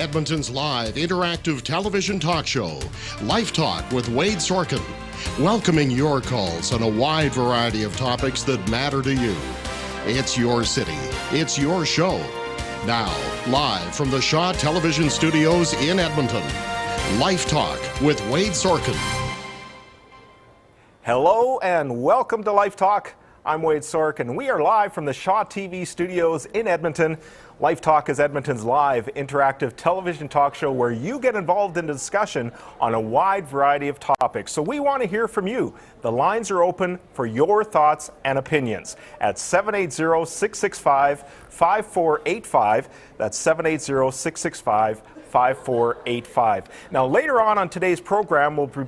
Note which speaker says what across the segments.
Speaker 1: Edmonton's live interactive television talk show, Life Talk with Wade Sorochan, welcoming your calls on a wide variety of topics that matter to you. It's your city. It's your show. Now, live from the Shaw Television Studios in Edmonton, Life Talk with Wade Sorochan.
Speaker 2: Hello and welcome to Life Talk. I'm Wade Sorochan. We are live from the Shaw TV studios in Edmonton. Life Talk is Edmonton's live interactive television talk show where you get involved in discussion on a wide variety of topics. So we want to hear from you. The lines are open for your thoughts and opinions at 780-665-5485. That's 780-665-5485. Now, later on today's program, we'll be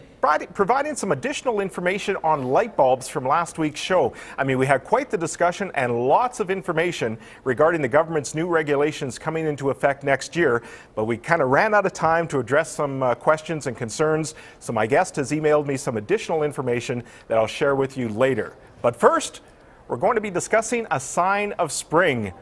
Speaker 2: providing some additional information on light bulbs from last week's show. I mean, we had quite the discussion and lots of information regarding the government's new regulations coming into effect next year, but we kind of ran out of time to address some questions and concerns, so my guest has emailed me some additional information that I'll share with you later. But first, we're going to be discussing a sign of spring.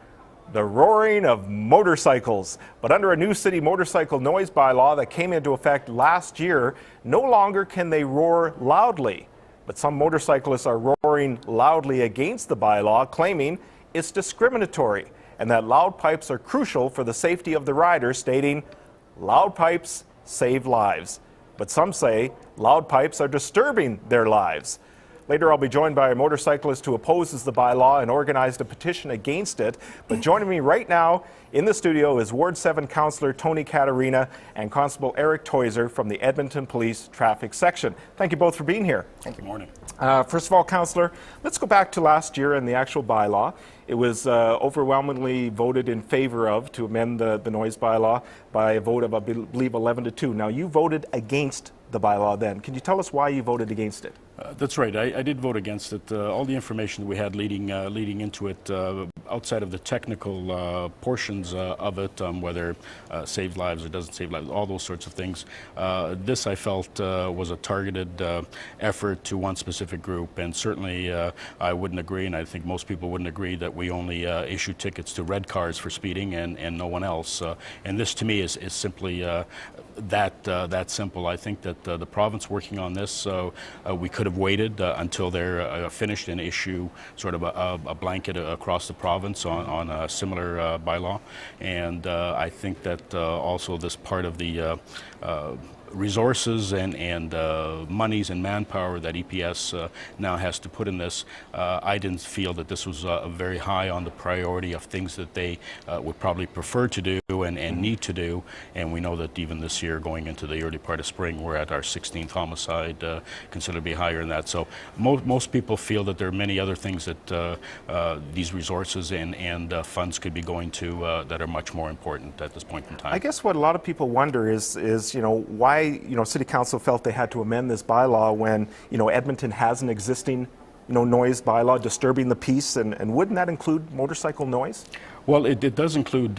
Speaker 2: The roaring of motorcycles. But under a new city motorcycle noise bylaw that came into effect last year, no longer can they roar loudly. But some motorcyclists are roaring loudly against the bylaw, claiming it's discriminatory and that loud pipes are crucial for the safety of the rider, stating, "Loud pipes save lives." But some say loud pipes are disturbing their lives. Later, I'll be joined by a motorcyclist who opposes the bylaw and organized a petition against it. But joining me right now in the studio is Ward 7 Councillor Tony Caterina and Constable Eric Toiser from the Edmonton Police Traffic Section. Thank you both for being here.
Speaker 3: Thank you. Good morning.
Speaker 2: First of all, Councillor, let's go back to last year and the actual bylaw. It was overwhelmingly voted in favor of to amend the noise bylaw by a vote of, I believe, 11-2. Now, you voted against the bylaw then. Can you tell us why you voted against it?
Speaker 3: That's right. I did vote against it. All the information that we had leading into it, outside of the technical portions of it, whether saves lives or doesn't save lives, all those sorts of things, this I felt was a targeted effort to one specific group. And certainly I wouldn't agree, and I think most people wouldn't agree, that we only issue tickets to red cars for speeding and no one else. And this to me is simply that simple. I think that the province working on this, we could have waited until they're finished and issue sort of a blanket across the province on a similar bylaw. And I think that also this part of the resources and monies and manpower that EPS now has to put in this, I didn't feel that this was very high on the priority of things that they would probably prefer to do and need to do. And we know that even this year, going into the early part of spring, we're at our 16th homicide, considerably higher than that. So most people feel that there are many other things that these resources and funds could be going to that are much more important at this point in time.
Speaker 2: I guess what a lot of people wonder is why City Council felt they had to amend this bylaw when Edmonton has an existing noise bylaw disturbing the peace, and wouldn't that include motorcycle noise?
Speaker 3: Well, it does include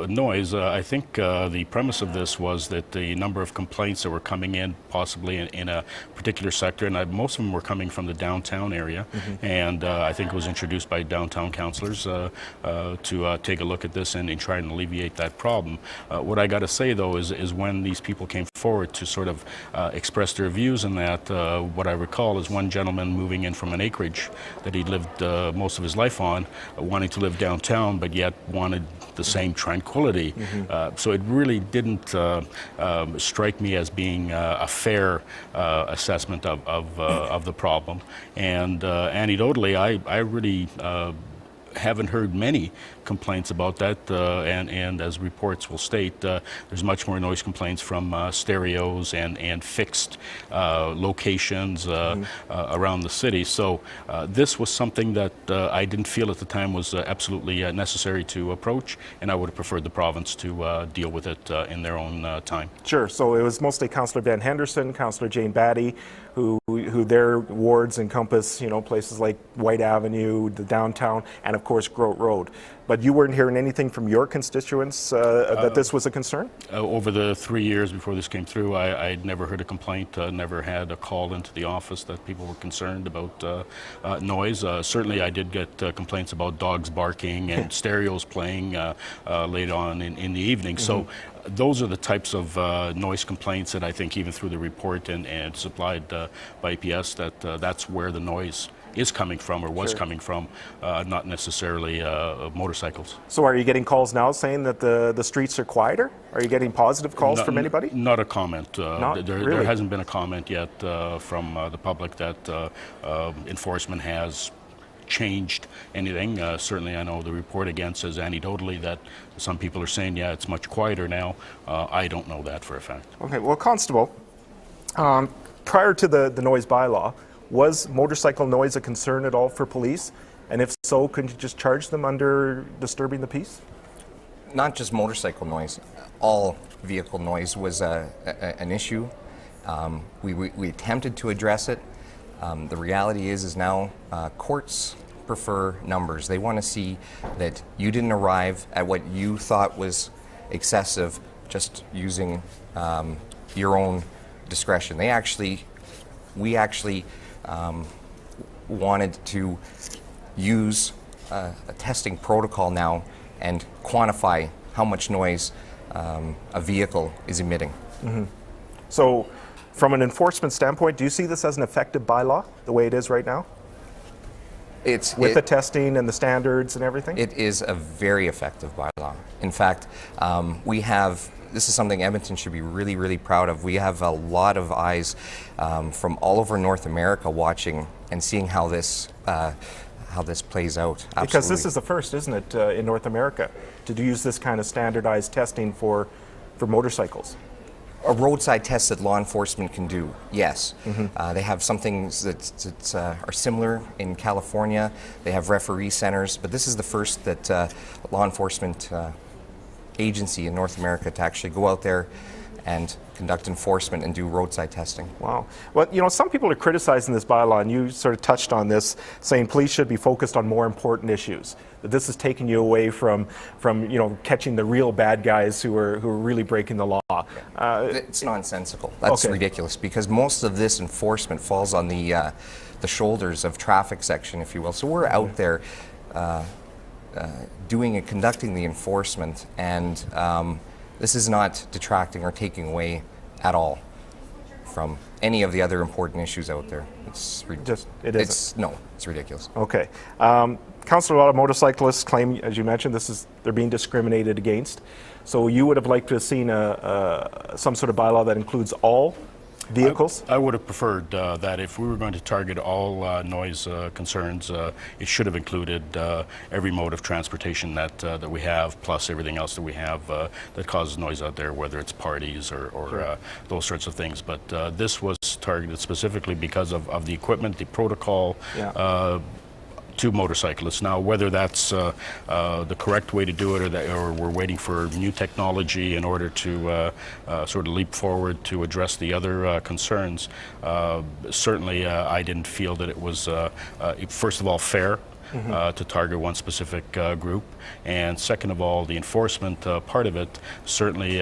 Speaker 3: noise. I think the premise of this was that the number of complaints that were coming in possibly in a particular sector, and most of them were coming from the downtown area, and I think it was introduced by downtown councillors to take a look at this and try and alleviate that problem. What I got to say, though, is when these people came forward to sort of express their views on that, what I recall is one gentleman moving in from an acreage that he'd lived most of his life on, wanting to live downtown, but yet wanted the same tranquility. So it really didn't strike me as being a fair assessment of the problem. And anecdotally, I really haven't heard many complaints about that, and as reports will state, there's much more noise complaints from stereos and fixed locations around the city. So this was something that I didn't feel at the time was absolutely necessary to approach, and I would have preferred the province to deal with it in their own time.
Speaker 2: Sure. So it was mostly Councillor Ben Henderson, Councillor Jane Batty, who their wards encompass, places like White Avenue, the downtown, and of course Grote Road. But you weren't hearing anything from your constituents that this was a concern?
Speaker 3: Over the 3 years before this came through, I'd never heard a complaint, never had a call into the office that people were concerned about noise. Certainly I did get complaints about dogs barking and stereos playing late on in the evening. So those are the types of noise complaints that I think even through the report and supplied by EPS that's where the noise is coming from or was coming from, not necessarily motorcycles.
Speaker 2: So are you getting calls now saying that the streets are quieter? Are you getting positive calls from anybody?
Speaker 3: Not a comment. There hasn't been a comment yet from the public that enforcement has changed anything. Certainly I know the report again says anecdotally that some people are saying, yeah, it's much quieter now. I don't know that for a fact.
Speaker 2: Okay, well, Constable, prior to the noise bylaw, was motorcycle noise a concern at all for police? And if so, could you just charge them under disturbing the peace?
Speaker 4: Not just motorcycle noise, all vehicle noise was an issue. We attempted to address it. The reality is now courts prefer numbers. They want to see that you didn't arrive at what you thought was excessive just using your own discretion. We actually wanted to use a testing protocol now and quantify how much noise a vehicle is emitting.
Speaker 2: Mm-hmm. So, from an enforcement standpoint, do you see this as an effective bylaw, the way it is right now? With the testing and the standards and everything?
Speaker 4: It is a very effective bylaw. In fact, this is something Edmonton should be really, really proud of. We have a lot of eyes from all over North America watching and seeing how this plays out. Absolutely.
Speaker 2: Because this is the first, isn't it, in North America, to use this kind of standardized testing for motorcycles?
Speaker 4: A roadside test that law enforcement can do, yes. Mm-hmm. They have some things that are similar in California. They have referee centers, but this is the first that law enforcement agency in North America to actually go out there and conduct enforcement and do roadside testing.
Speaker 2: Wow. Well, some people are criticizing this bylaw, and you sort of touched on this, saying police should be focused on more important issues. That this is taking you away from catching the real bad guys who are really breaking the law.
Speaker 4: It's nonsensical. That's ridiculous, because most of this enforcement falls on the shoulders of traffic section, if you will. So we're out there doing and conducting the enforcement, and this is not detracting or taking away at all from any of the other important issues out there. It's ridiculous. Okay. Councillor, a lot of motorcyclists claim, as you mentioned, they're being discriminated against. So you would have liked to have seen some sort of bylaw that includes all vehicles?
Speaker 3: I would have preferred that if we were going to target all noise concerns, it should have included every mode of transportation that we have, plus everything else that we have that causes noise out there, whether it's parties or those sorts of things. But this was targeted specifically because of the equipment, the protocol, to motorcyclists. Now, whether that's the correct way to do it, or we're waiting for new technology in order to sort of leap forward to address the other concerns, certainly I didn't feel that it was, first of all, fair. To target one specific group, and second of all, the enforcement part of it, certainly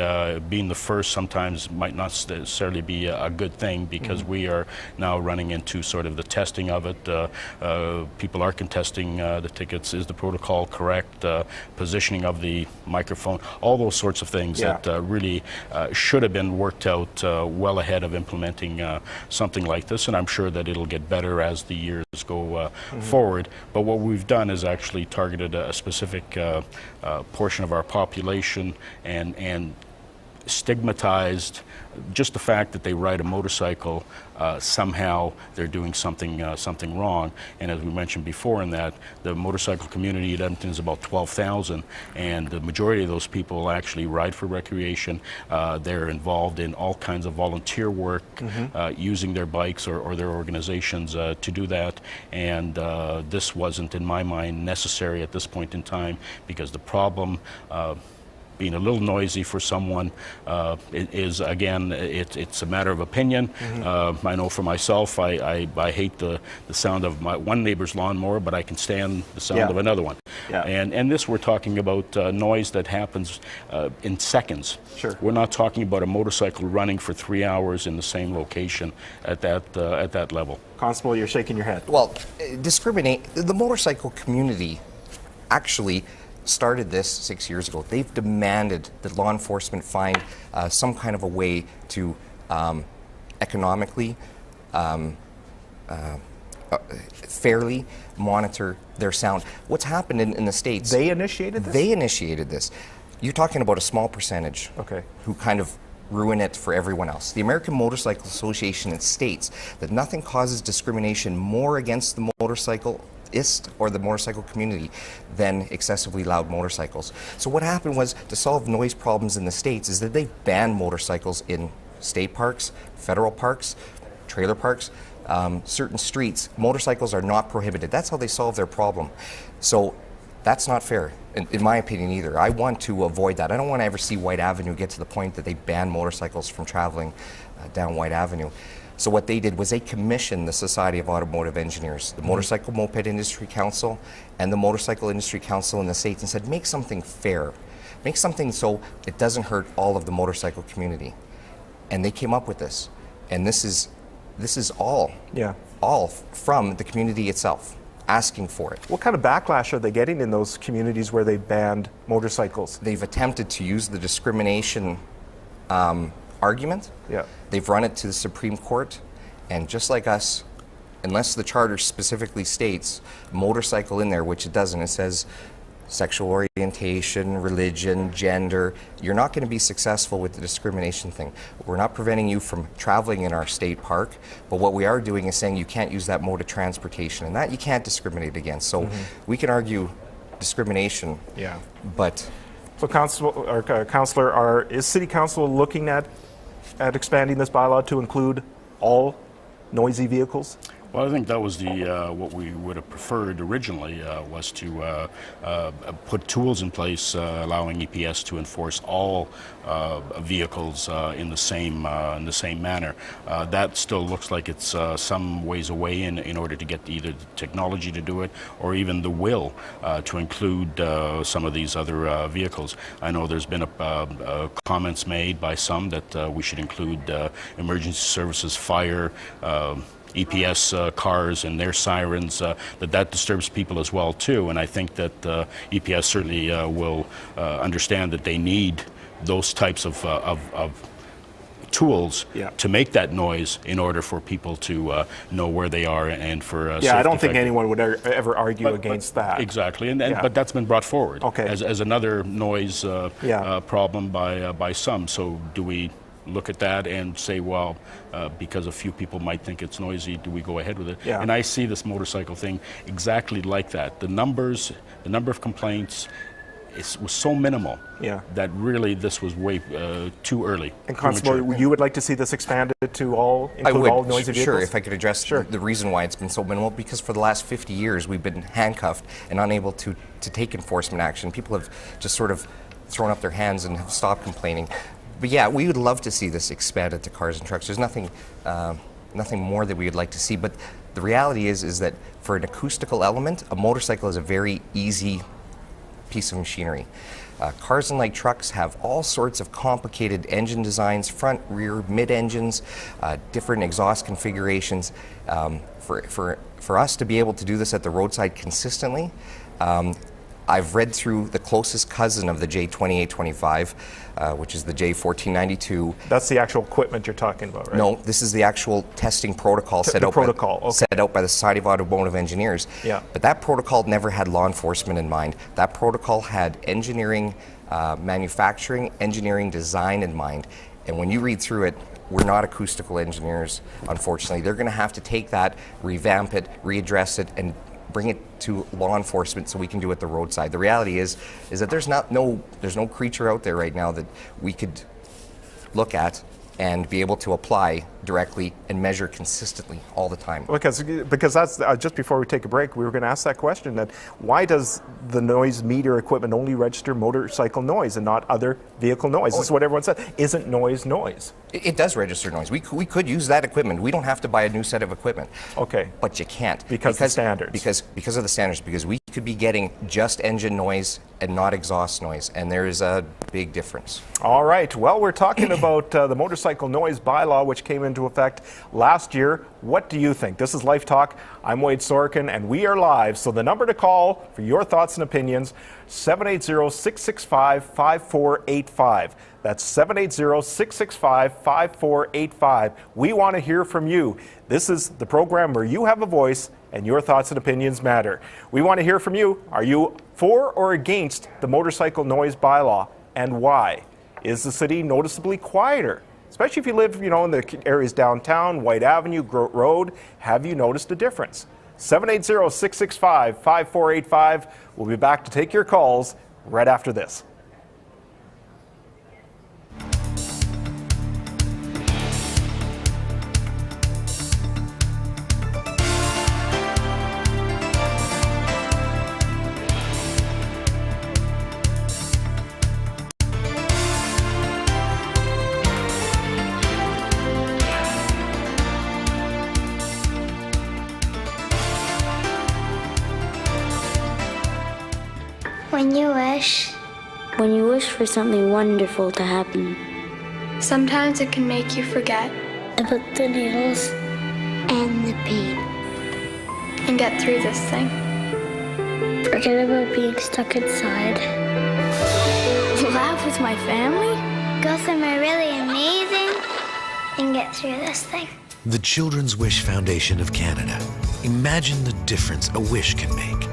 Speaker 3: being the first sometimes might not necessarily be a good thing, because we are now running into sort of the testing of it. People are contesting the tickets. Is the protocol correct? Positioning of the microphone, all those sorts of things that really should have been worked out well ahead of implementing something like this, and I'm sure that it'll get better as the years go forward. But what we've done is actually targeted a specific portion of our population and stigmatized just the fact that they ride a motorcycle, somehow they're doing something wrong. And as we mentioned before, in that the motorcycle community at Edmonton is about 12,000, and the majority of those people actually ride for recreation. They're involved in all kinds of volunteer work, using their bikes or their organizations to do that. And this wasn't, in my mind, necessary at this point in time, because the problem being a little noisy for someone is, again, it's a matter of opinion. I know for myself, I hate the sound of my one neighbor's lawnmower, but I can stand the sound of another one. And this, we're talking about noise that happens in seconds. We're not talking about a motorcycle running for 3 hours in the same location at that level.
Speaker 2: Constable, you're shaking your head.
Speaker 4: Well, the motorcycle community actually started this 6 years ago. They've demanded that law enforcement find some kind of a way to economically, fairly monitor their sound. What's happened in the States?
Speaker 2: They initiated this?
Speaker 4: They initiated this. You're talking about a small percentage who kind of ruin it for everyone else. The American Motorcycle Association states that nothing causes discrimination more against the motorcyclist or the motorcycle community than excessively loud motorcycles. So what happened was, to solve noise problems in the States, is that they banned motorcycles in state parks, federal parks, trailer parks, certain streets. Motorcycles are not prohibited. That's how they solve their problem. So that's not fair, in my opinion, either. I want to avoid that. I don't want to ever see White Avenue get to the point that they ban motorcycles from traveling down White Avenue. So what they did was they commissioned the Society of Automotive Engineers, the Motorcycle Moped Industry Council, and the Motorcycle Industry Council in the States, and said, make something fair. Make something so it doesn't hurt all of the motorcycle community. And they came up with this. And this is all from the community itself, asking for it.
Speaker 2: What kind of backlash are they getting in those communities where they banned motorcycles?
Speaker 4: They've attempted to use the discrimination argument.
Speaker 2: Yeah.
Speaker 4: They've run it to the Supreme Court, and just like us, unless the charter specifically states motorcycle in there, which it doesn't, it says sexual orientation, religion, gender, you're not going to be successful with the discrimination thing. We're not preventing you from traveling in our state park, but what we are doing is saying you can't use that mode of transportation, and that you can't discriminate against. So we can argue discrimination, but...
Speaker 2: So, Councillor, is City Council looking at expanding this bylaw to include all noisy vehicles?
Speaker 3: Well, I think that was what we would have preferred originally, was to put tools in place allowing EPS to enforce all vehicles in the same manner. That still looks like it's some ways away in order to get either the technology to do it or even the will to include some of these other vehicles. I know there's been comments made by some that we should include emergency services, fire, EPS cars and their sirens, that disturbs people as well too. And I think that EPS certainly will understand that they need those types of tools to make that noise in order for people to know where they are and for
Speaker 2: I don't think anyone would ever argue against that.
Speaker 3: Exactly, but that's been brought forward as another noise problem by some. So do we look at that and say, well, because a few people might think it's noisy, do we go ahead with it? And I see this motorcycle thing exactly like that. The number of complaints was so minimal that really this was way too early.
Speaker 2: And Constable, you would like to see this expanded to include all noisy vehicles?
Speaker 4: Sure, if I could address the reason why it's been so minimal, because for the last 50 years we've been handcuffed and unable to take enforcement action. People have just sort of thrown up their hands and have stopped complaining. But yeah, we would love to see this expanded to cars and trucks. There's nothing more that we would like to see. But the reality is that for an acoustical element, a motorcycle is a very easy piece of machinery. Cars and light trucks have all sorts of complicated engine designs, front, rear, mid-engines, different exhaust configurations. For us to be able to do this at the roadside consistently, I've read through the closest cousin of the J2825, which is the J1492.
Speaker 2: That's the actual equipment you're talking about, right?
Speaker 4: No, this is the actual testing protocol set out by the Society of Automotive Engineers. But that protocol never had law enforcement in mind. That protocol had engineering, manufacturing, engineering design in mind. And when you read through it, we're not acoustical engineers, unfortunately. They're going to have to take that, revamp it, readdress it, and bring it to law enforcement so we can do it the roadside. The reality is that there's no creature out there right now that we could look at and be able to apply directly and measure consistently all the time.
Speaker 2: Because that's just before we take a break, we were going to ask that question: that why does the noise meter equipment only register motorcycle noise and not other vehicle noise? This is what everyone said. Isn't noise noise?
Speaker 4: It does register noise. We could use that equipment. We don't have to buy a new set of equipment.
Speaker 2: Okay.
Speaker 4: But you can't
Speaker 2: because of the standards.
Speaker 4: Because of the standards. Because we could be getting just engine noise and not exhaust noise, and there is a big difference.
Speaker 2: All right. Well, we're talking about the motorcycle noise bylaw, which came into effect last year. What do you think? This is Life Talk. I'm Wade Sorochan, and we are live. So the number to call for your thoughts and opinions, 780-665-5485. That's 780-665-5485. We want to hear from you. This is the program where you have a voice and your thoughts and opinions matter. We want to hear from you. Are you for or against the motorcycle noise bylaw, and why? Is the city noticeably quieter? Especially if you live, in the areas downtown, White Avenue, Grote Road. Have you noticed a difference? 780-665-5485. We'll be back to take your calls right after this.
Speaker 5: When you wish for something wonderful to happen.
Speaker 6: Sometimes it can make you forget
Speaker 5: About the needles and the pain.
Speaker 6: and get through this thing.
Speaker 5: Forget about being stuck inside.
Speaker 6: Laugh with my family?
Speaker 5: Go somewhere really amazing and get through this thing.
Speaker 7: The Children's Wish Foundation of Canada. Imagine the difference a wish can make.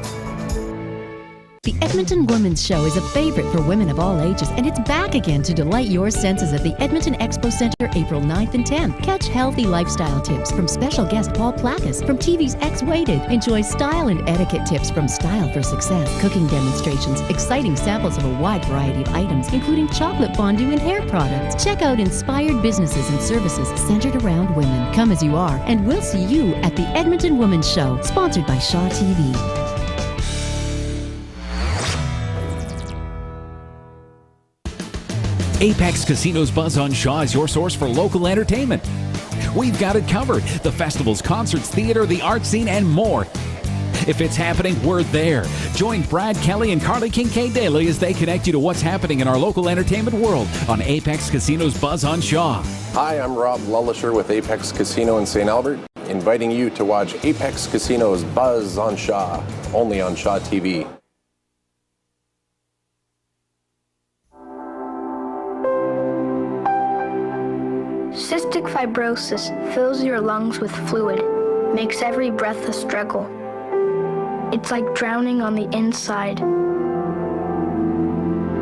Speaker 8: The Edmonton Women's Show is a favorite for women of all ages, and it's back again to delight your senses at the Edmonton Expo Centre April 9th and 10th. Catch healthy lifestyle tips from special guest Paul Placas from TV's X-Weighted. Enjoy style and etiquette tips from Style for Success, cooking demonstrations, exciting samples of a wide variety of items, including chocolate fondue and hair products. Check out inspired businesses and services centered around women. Come as you are, and we'll see you at the Edmonton Women's Show, sponsored by Shaw TV.
Speaker 9: Apex Casino's Buzz on Shaw is your source for local entertainment. We've got it covered. The festivals, concerts, theater, the art scene, and more. If it's happening, we're there. Join Brad Kelly and Carly Kincaid daily as they connect you to what's happening in our local entertainment world on Apex Casino's Buzz on Shaw.
Speaker 10: Hi, I'm Rob Lullisher with Apex Casino in St. Albert, inviting you to watch Apex Casino's Buzz on Shaw, only on Shaw TV.
Speaker 6: Cystic fibrosis fills your lungs with fluid, makes every breath a struggle. It's like drowning on the inside.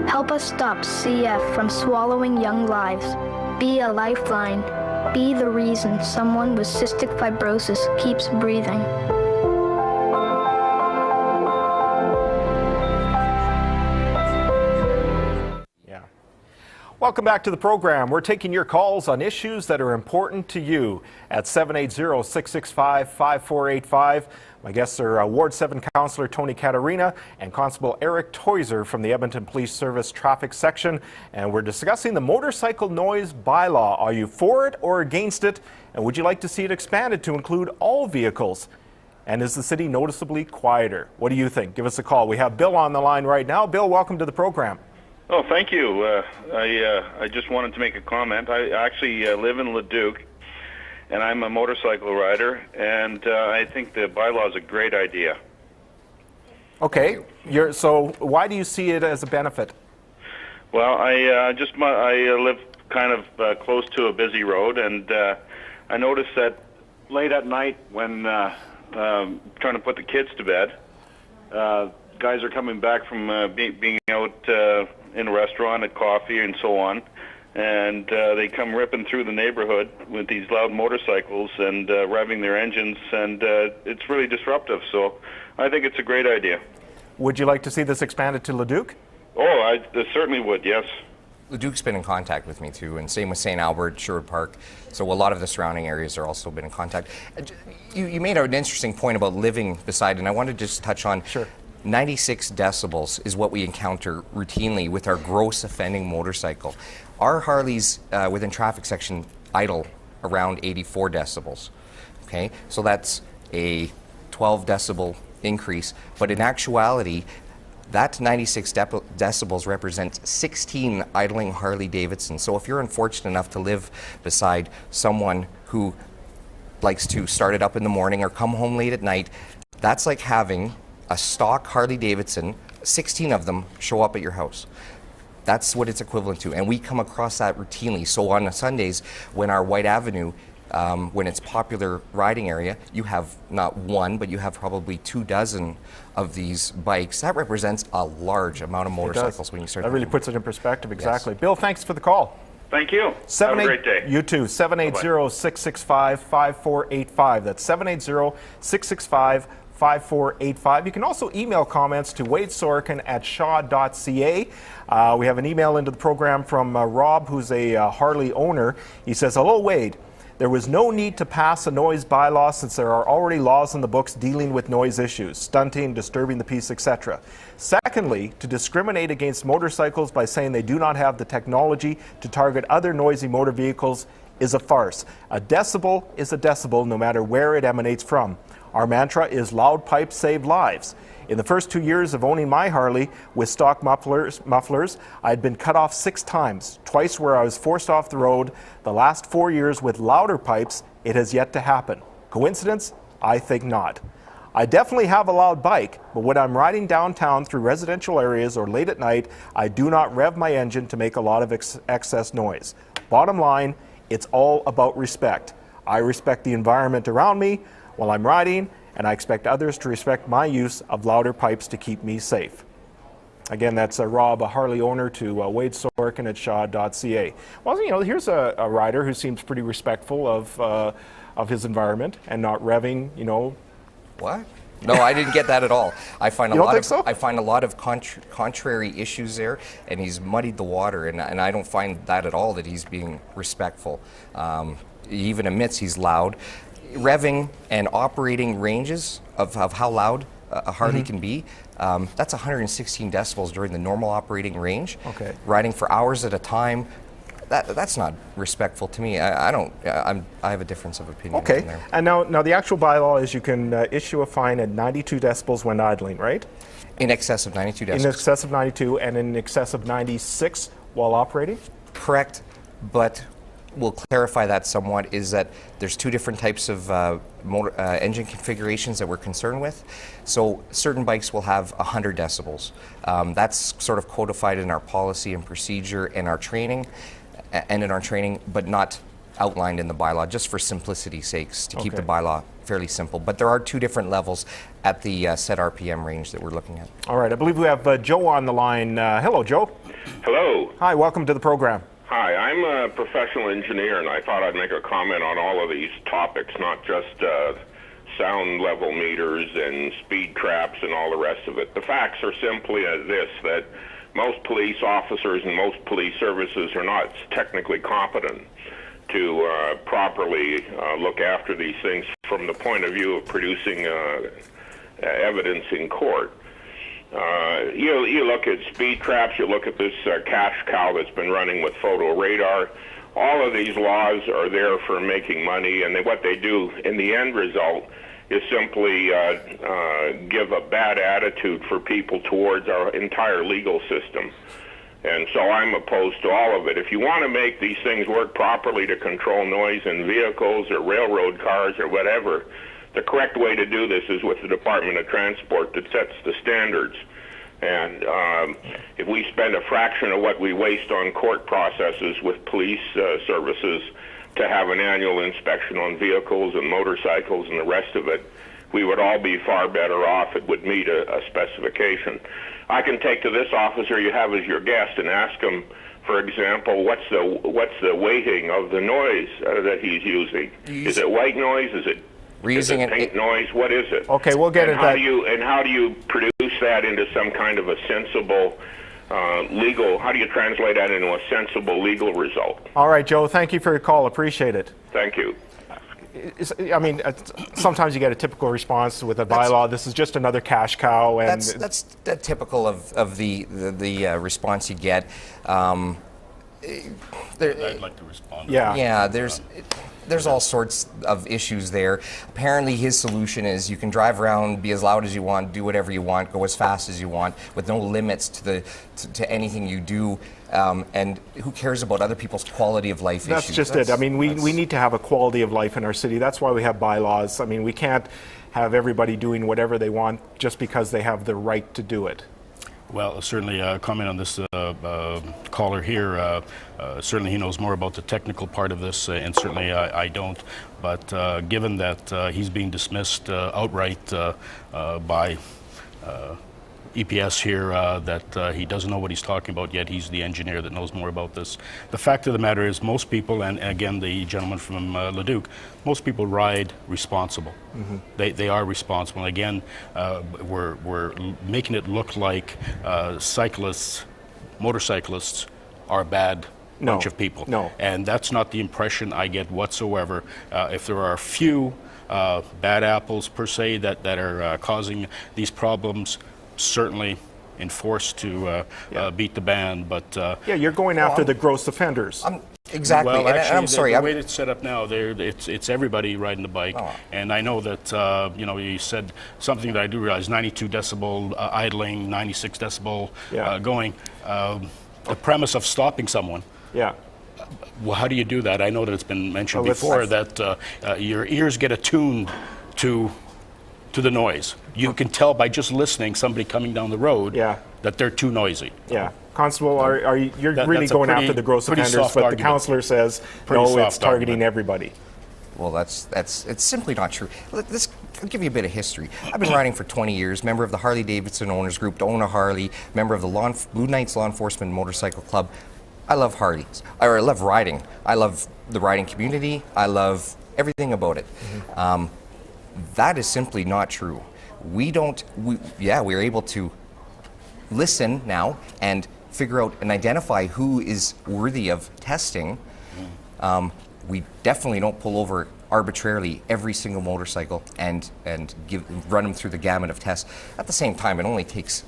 Speaker 6: Help us stop CF from swallowing young lives. Be a lifeline. Be the reason someone with cystic fibrosis keeps breathing.
Speaker 2: Welcome back to the program. We're taking your calls on issues that are important to you at 780-665-5485. My guests are Ward 7 Councillor Tony Caterina and Constable Eric Toiser from the Edmonton Police Service Traffic Section. And we're discussing the motorcycle noise bylaw. Are you for it or against it? And would you like to see it expanded to include all vehicles? And is the city noticeably quieter? What do you think? Give us a call. We have Bill on the line right now. Bill, welcome to the program.
Speaker 11: Oh, thank you. I just wanted to make a comment. I actually live in Leduc, and I'm a motorcycle rider, and I think the bylaw is a great idea.
Speaker 2: Okay. So why do you see it as a benefit?
Speaker 11: Well, I live kind of close to a busy road, and I noticed that late at night when trying to put the kids to bed, guys are coming back from being out in a restaurant at coffee and so on, and they come ripping through the neighborhood with these loud motorcycles and revving their engines, and it's really disruptive. So I think it's a great idea.
Speaker 2: Would you like to see this expanded to Leduc?
Speaker 11: Oh, I certainly would, yes.
Speaker 4: Leduc's been in contact with me too, and same with St. Albert, Sherwood Park. So a lot of the surrounding areas are also been in contact. You made an interesting point about living beside, and I wanted to just touch on.
Speaker 2: Sure.
Speaker 4: 96 decibels is what we encounter routinely with our gross offending motorcycle. Our Harleys within traffic section idle around 84 decibels. Okay, so that's a 12 decibel increase, but in actuality, that 96 decibels represents 16 idling Harley Davidsons. So if you're unfortunate enough to live beside someone who likes to start it up in the morning or come home late at night, that's like having a stock Harley Davidson, 16 of them show up at your house. That's what it's equivalent to, and we come across that routinely. So on Sundays, when our White Avenue, when it's popular riding area, you have not one, but you have probably 24 of these bikes. That represents a large amount of motorcycles when you start.
Speaker 2: That really puts it in perspective, exactly.
Speaker 4: Yes.
Speaker 2: Bill, thanks for the call.
Speaker 11: Thank you. Have a great day.
Speaker 2: You too. 780-665-5485. That's 780-665-5485. You can also email comments to wadesorkin@shaw.ca. We have an email into the program from Rob, who's a Harley owner. He says, "Hello, Wade. There was no need to pass a noise bylaw since there are already laws in the books dealing with noise issues, stunting, disturbing the peace, etc. Secondly, to discriminate against motorcycles by saying they do not have the technology to target other noisy motor vehicles is a farce. A decibel is a decibel no matter where it emanates from. Our mantra is loud pipes save lives. In the first 2 years of owning my Harley with stock mufflers, I had been cut off 6 times, twice where I was forced off the road. The last 4 years with louder pipes, it has yet to happen. Coincidence? I think not. I definitely have a loud bike, but when I'm riding downtown through residential areas or late at night, I do not rev my engine to make a lot of excess noise. Bottom line, it's all about respect. I respect the environment around me while I'm riding, and I expect others to respect my use of louder pipes to keep me safe." Again, that's Rob, a Harley owner, to Wade Sorkin at shaw.ca. Well, you know, here's a rider who seems pretty respectful of his environment and not revving, you know.
Speaker 4: What? No, I didn't get that at all. I find
Speaker 2: You don't think so?
Speaker 4: I find a lot of contrary issues there, and he's muddied the water, and I don't find that at all, that he's being respectful. He even admits he's loud. Revving and operating ranges of how loud a Harley can be, that's 116 decibels during the normal operating range.
Speaker 2: Okay.
Speaker 4: Riding for hours at a time, that's not respectful to me. I have a difference of opinion.
Speaker 2: Okay,
Speaker 4: there.
Speaker 2: and now the actual bylaw is you can issue a fine at 92 decibels when idling, right?
Speaker 4: In excess of 92 decibels.
Speaker 2: In excess of 92 and in excess of 96 while operating?
Speaker 4: Correct, but we'll clarify that somewhat, is that there's 2 different types of engine configurations that we're concerned with. So certain bikes will have 100 decibels. That's sort of codified in our policy and procedure and our training, but not outlined in the bylaw, just for simplicity's sakes, to keep the bylaw fairly simple. But there are 2 different levels at the set RPM range that we're looking at.
Speaker 2: All right, I believe we have Joe on the line. Hello, Joe.
Speaker 12: Hello.
Speaker 2: Hi, welcome to the program.
Speaker 12: Hi, I'm a professional engineer, and I thought I'd make a comment on all of these topics, not just sound level meters and speed traps and all the rest of it. The facts are simply this, that most police officers and most police services are not technically competent to properly look after these things from the point of view of producing evidence in court. You look at speed traps, you look at this cash cow that's been running with photo radar. All of these laws are there for making money, and what they do in the end result is simply give a bad attitude for people towards our entire legal system. And so I'm opposed to all of it. If you want to make these things work properly to control noise in vehicles or railroad cars or whatever, the correct way to do this is with the Department of Transport that sets the standards. And if we spend a fraction of what we waste on court processes with police services to have an annual inspection on vehicles and motorcycles and the rest of it, we would all be far better off. It would meet a specification. I can take to this officer you have as your guest and ask him, for example, what's the weighting of the noise that he's using? Is it white noise? Is it pink noise? What is it?
Speaker 2: Okay, we'll get it.
Speaker 12: How do you produce that into some kind of a sensible legal? How do you translate that into a sensible legal result?
Speaker 2: All right, Joe. Thank you for your call. Appreciate it.
Speaker 12: Thank you.
Speaker 2: I mean, sometimes you get a typical response with a bylaw. This is just another cash cow, and
Speaker 4: that's typical of the response you get.
Speaker 3: I'd like to respond.
Speaker 2: Yeah.
Speaker 4: Yeah. There's all sorts of issues there. Apparently his solution is you can drive around, be as loud as you want, do whatever you want, go as fast as you want, with no limits to anything you do. And who cares about other people's quality of life
Speaker 2: That's
Speaker 4: issues?
Speaker 2: just it. I mean, we need to have a quality of life in our city. That's why we have bylaws. I mean, we can't have everybody doing whatever they want just because they have the right to do it.
Speaker 3: Well, certainly comment on this caller here. Certainly he knows more about the technical part of this, and certainly I don't. But given that he's being dismissed outright by EPS here, that he doesn't know what he's talking about, yet he's the engineer that knows more about this. The fact of the matter is most people, and again the gentleman from Leduc, most people ride responsible. Mm-hmm. They are responsible. And again, we're making it look like motorcyclists are a bad bunch of people.
Speaker 2: No.
Speaker 3: And that's not the impression I get whatsoever. If there are a few bad apples per se that are causing these problems, certainly enforced to beat the band, but
Speaker 2: yeah, you're going after the gross offenders.
Speaker 4: Exactly.
Speaker 3: Well,
Speaker 4: and
Speaker 3: actually,
Speaker 4: I'm sorry.
Speaker 3: The way it's set up now, it's everybody riding the bike, and I know that you said something that I do realize: 92 decibel idling, 96 decibel going. The premise of stopping someone.
Speaker 2: Yeah.
Speaker 3: Well, how do you do that? I know that it's been mentioned before that your ears get attuned to the noise. You can tell by just listening somebody coming down the road that they're too noisy.
Speaker 2: Yeah. Constable, you're really going after the gross offenders, but
Speaker 3: argument.
Speaker 2: The counselor says, no, it's targeting everybody.
Speaker 4: Well, it's simply not true. I'll give you a bit of history. I've been riding for 20 years, member of the Harley-Davidson Owners Group, to own a Harley, member of the Blue Knights Law Enforcement Motorcycle Club. I love Harleys. I love riding. I love the riding community. I love everything about it. Mm-hmm. That is simply not true. We're able to listen now and figure out and identify who is worthy of testing. We definitely don't pull over arbitrarily every single motorcycle and run them through the gamut of tests. At the same time, it only takes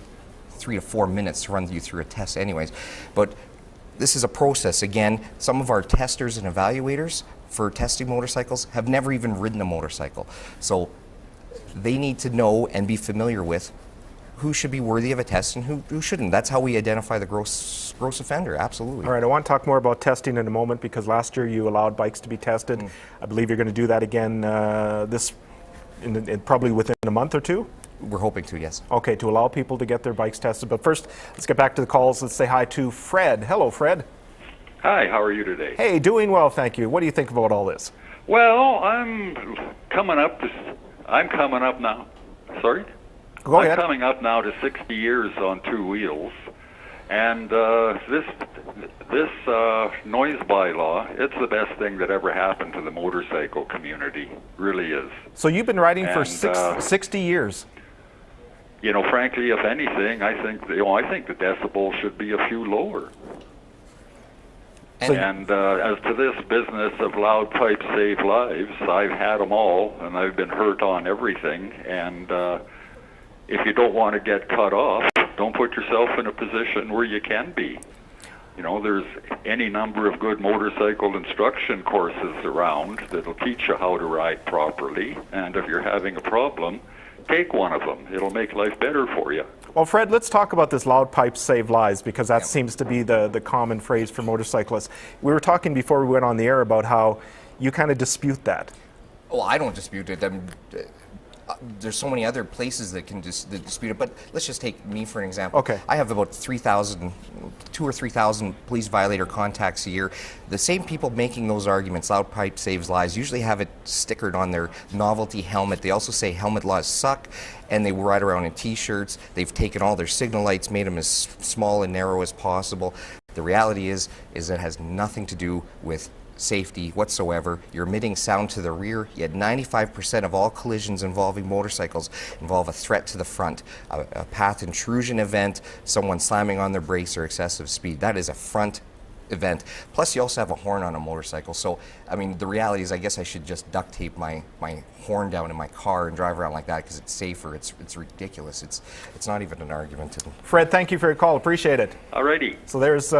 Speaker 4: 3 to 4 minutes to run you through a test anyways. But this is a process. Again, some of our testers and evaluators for testing motorcycles have never even ridden a motorcycle. So they need to know and be familiar with who should be worthy of a test and who shouldn't. That's how we identify the gross offender, absolutely.
Speaker 2: All right, I want to talk more about testing in a moment because last year you allowed bikes to be tested. I believe you're going to do that again probably within a month or two?
Speaker 4: We're hoping to, yes.
Speaker 2: Okay, to allow people to get their bikes tested. But first, let's get back to the calls. Let's say hi to Fred. Hello, Fred.
Speaker 13: Hi, how are you today?
Speaker 2: Hey, doing well, thank you. What do you think about all this?
Speaker 13: Well, I'm coming up now. Sorry?
Speaker 2: Go ahead.
Speaker 13: I'm coming up now to 60 years on 2 wheels. And this noise bylaw, it's the best thing that ever happened to the motorcycle community. Really is.
Speaker 2: So you've been riding for 60 years?
Speaker 13: You know, frankly, if anything, I think the decibel should be a few lower. And as to this business of loud pipes save lives, I've had them all, and I've been hurt on everything. And if you don't want to get cut off, don't put yourself in a position where you can be. You know, there's any number of good motorcycle instruction courses around that'll teach you how to ride properly. And if you're having a problem, take one of them. It'll make life better for you.
Speaker 2: Well, Fred, let's talk about this loud pipes save lives because that seems to be the common phrase for motorcyclists. We were talking before we went on the air about how you kind of dispute that.
Speaker 4: Well, I don't dispute it. There's so many other places that can dispute it, but let's just take me for an example.
Speaker 2: Okay.
Speaker 4: I have about 2,000 or 3,000 police violator contacts a year. The same people making those arguments, loud pipe saves lives, usually have it stickered on their novelty helmet. They also say helmet laws suck, and they ride around in T-shirts. They've taken all their signal lights, made them as small and narrow as possible. The reality is it has nothing to do with safety whatsoever. You're emitting sound to the rear, yet 95% of all collisions involving motorcycles involve a threat to the front, a path intrusion event, someone slamming on their brakes or excessive speed. That is a front event. Plus, you also have a horn on a motorcycle. So, I mean, the reality is, I guess I should just duct tape my horn down in my car and drive around like that because it's safer. It's ridiculous. It's not even an argument.
Speaker 2: Fred, thank you for your call. Appreciate it.
Speaker 13: Alrighty.
Speaker 2: So there's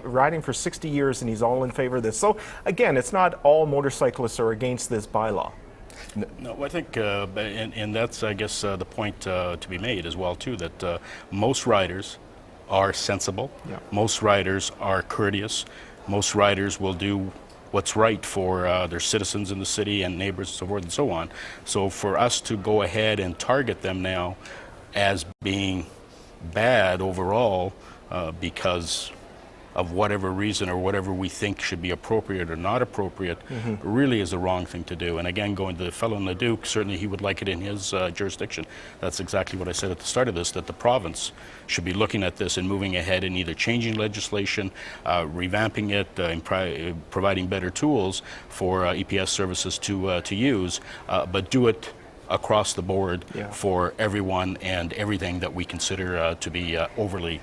Speaker 2: riding for 60 years, and he's all in favor of this. So again, it's not all motorcyclists are against this bylaw.
Speaker 3: No, I think, and that's, I guess, the point to be made as well, too, that most riders are sensible.
Speaker 2: Yeah.
Speaker 3: Most riders are courteous. Most riders will do what's right for their citizens in the city and neighbors and so forth and so on. So for us to go ahead and target them now as being bad overall because of whatever reason or whatever we think should be appropriate or not appropriate really is the wrong thing to do. And again, going to the fellow in the Duke, certainly he would like it in his jurisdiction. That's exactly what I said at the start of this, that the province should be looking at this and moving ahead and either changing legislation, revamping it, and providing better tools for EPS services to use, but do it across the board for everyone and everything that we consider to be overly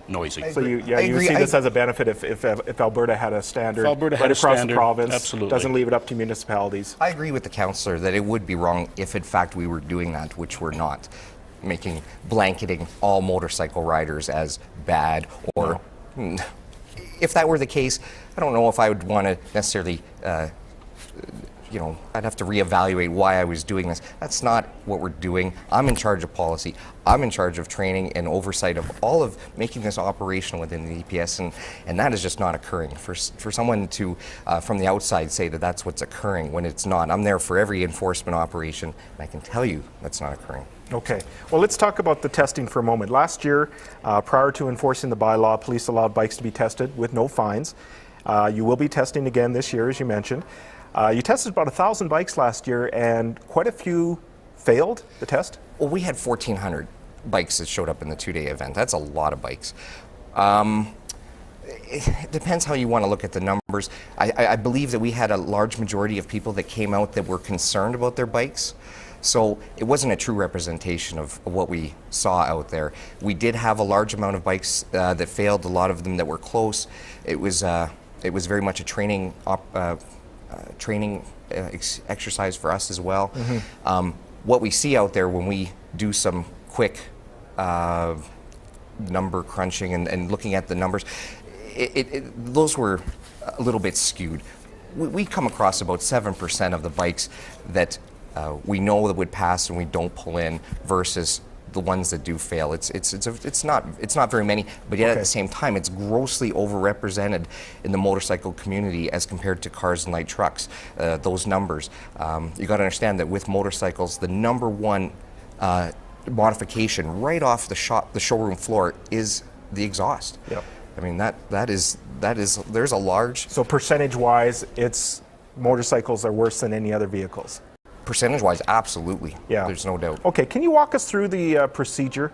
Speaker 3: noisy.
Speaker 2: So you see this as a benefit if Alberta had a standard across the province,
Speaker 3: absolutely.
Speaker 2: Doesn't leave it up to municipalities.
Speaker 4: I agree with the councillor that it would be wrong if in fact we were doing that, which we're not, blanketing all motorcycle riders as bad or if that were the case, I don't know if I would want to necessarily I'd have to reevaluate why I was doing this. That's not what we're doing. I'm in charge of policy. I'm in charge of training and oversight of all of making this operational within the EPS, and that is just not occurring. For someone to, from the outside, say that that's what's occurring when it's not. I'm there for every enforcement operation, and I can tell you that's not occurring.
Speaker 2: Okay. Well, let's talk about the testing for a moment. Last year, prior to enforcing the bylaw, police allowed bikes to be tested with no fines. You will be testing again this year, as you mentioned. You tested about 1,000 bikes last year, and quite a few failed the test?
Speaker 4: Well, we had 1,400 bikes that showed up in the two-day event. That's a lot of bikes. It depends how you want to look at the numbers. I believe that we had a large majority of people that came out that were concerned about their bikes. So it wasn't a true representation of what we saw out there. We did have a large amount of bikes that failed, a lot of them that were close. It was very much a training exercise for us as well. What we see out there when we do some quick number crunching and looking at the numbers, those were a little bit skewed. We come across about 7% of the bikes that we know that would pass and we don't pull in versus the ones that do fail. It's not very many, but yet at the same time, it's grossly overrepresented in the motorcycle community as compared to cars and light trucks. Those numbers, you got to understand that with motorcycles, the number one modification right off the showroom floor is the exhaust.
Speaker 2: Yep.
Speaker 4: I mean that is there's a large.
Speaker 2: So percentage-wise, motorcycles are worse than any other vehicles.
Speaker 4: Percentage-wise, absolutely.
Speaker 2: Yeah.
Speaker 4: There's no doubt.
Speaker 2: Okay, can you walk us through the procedure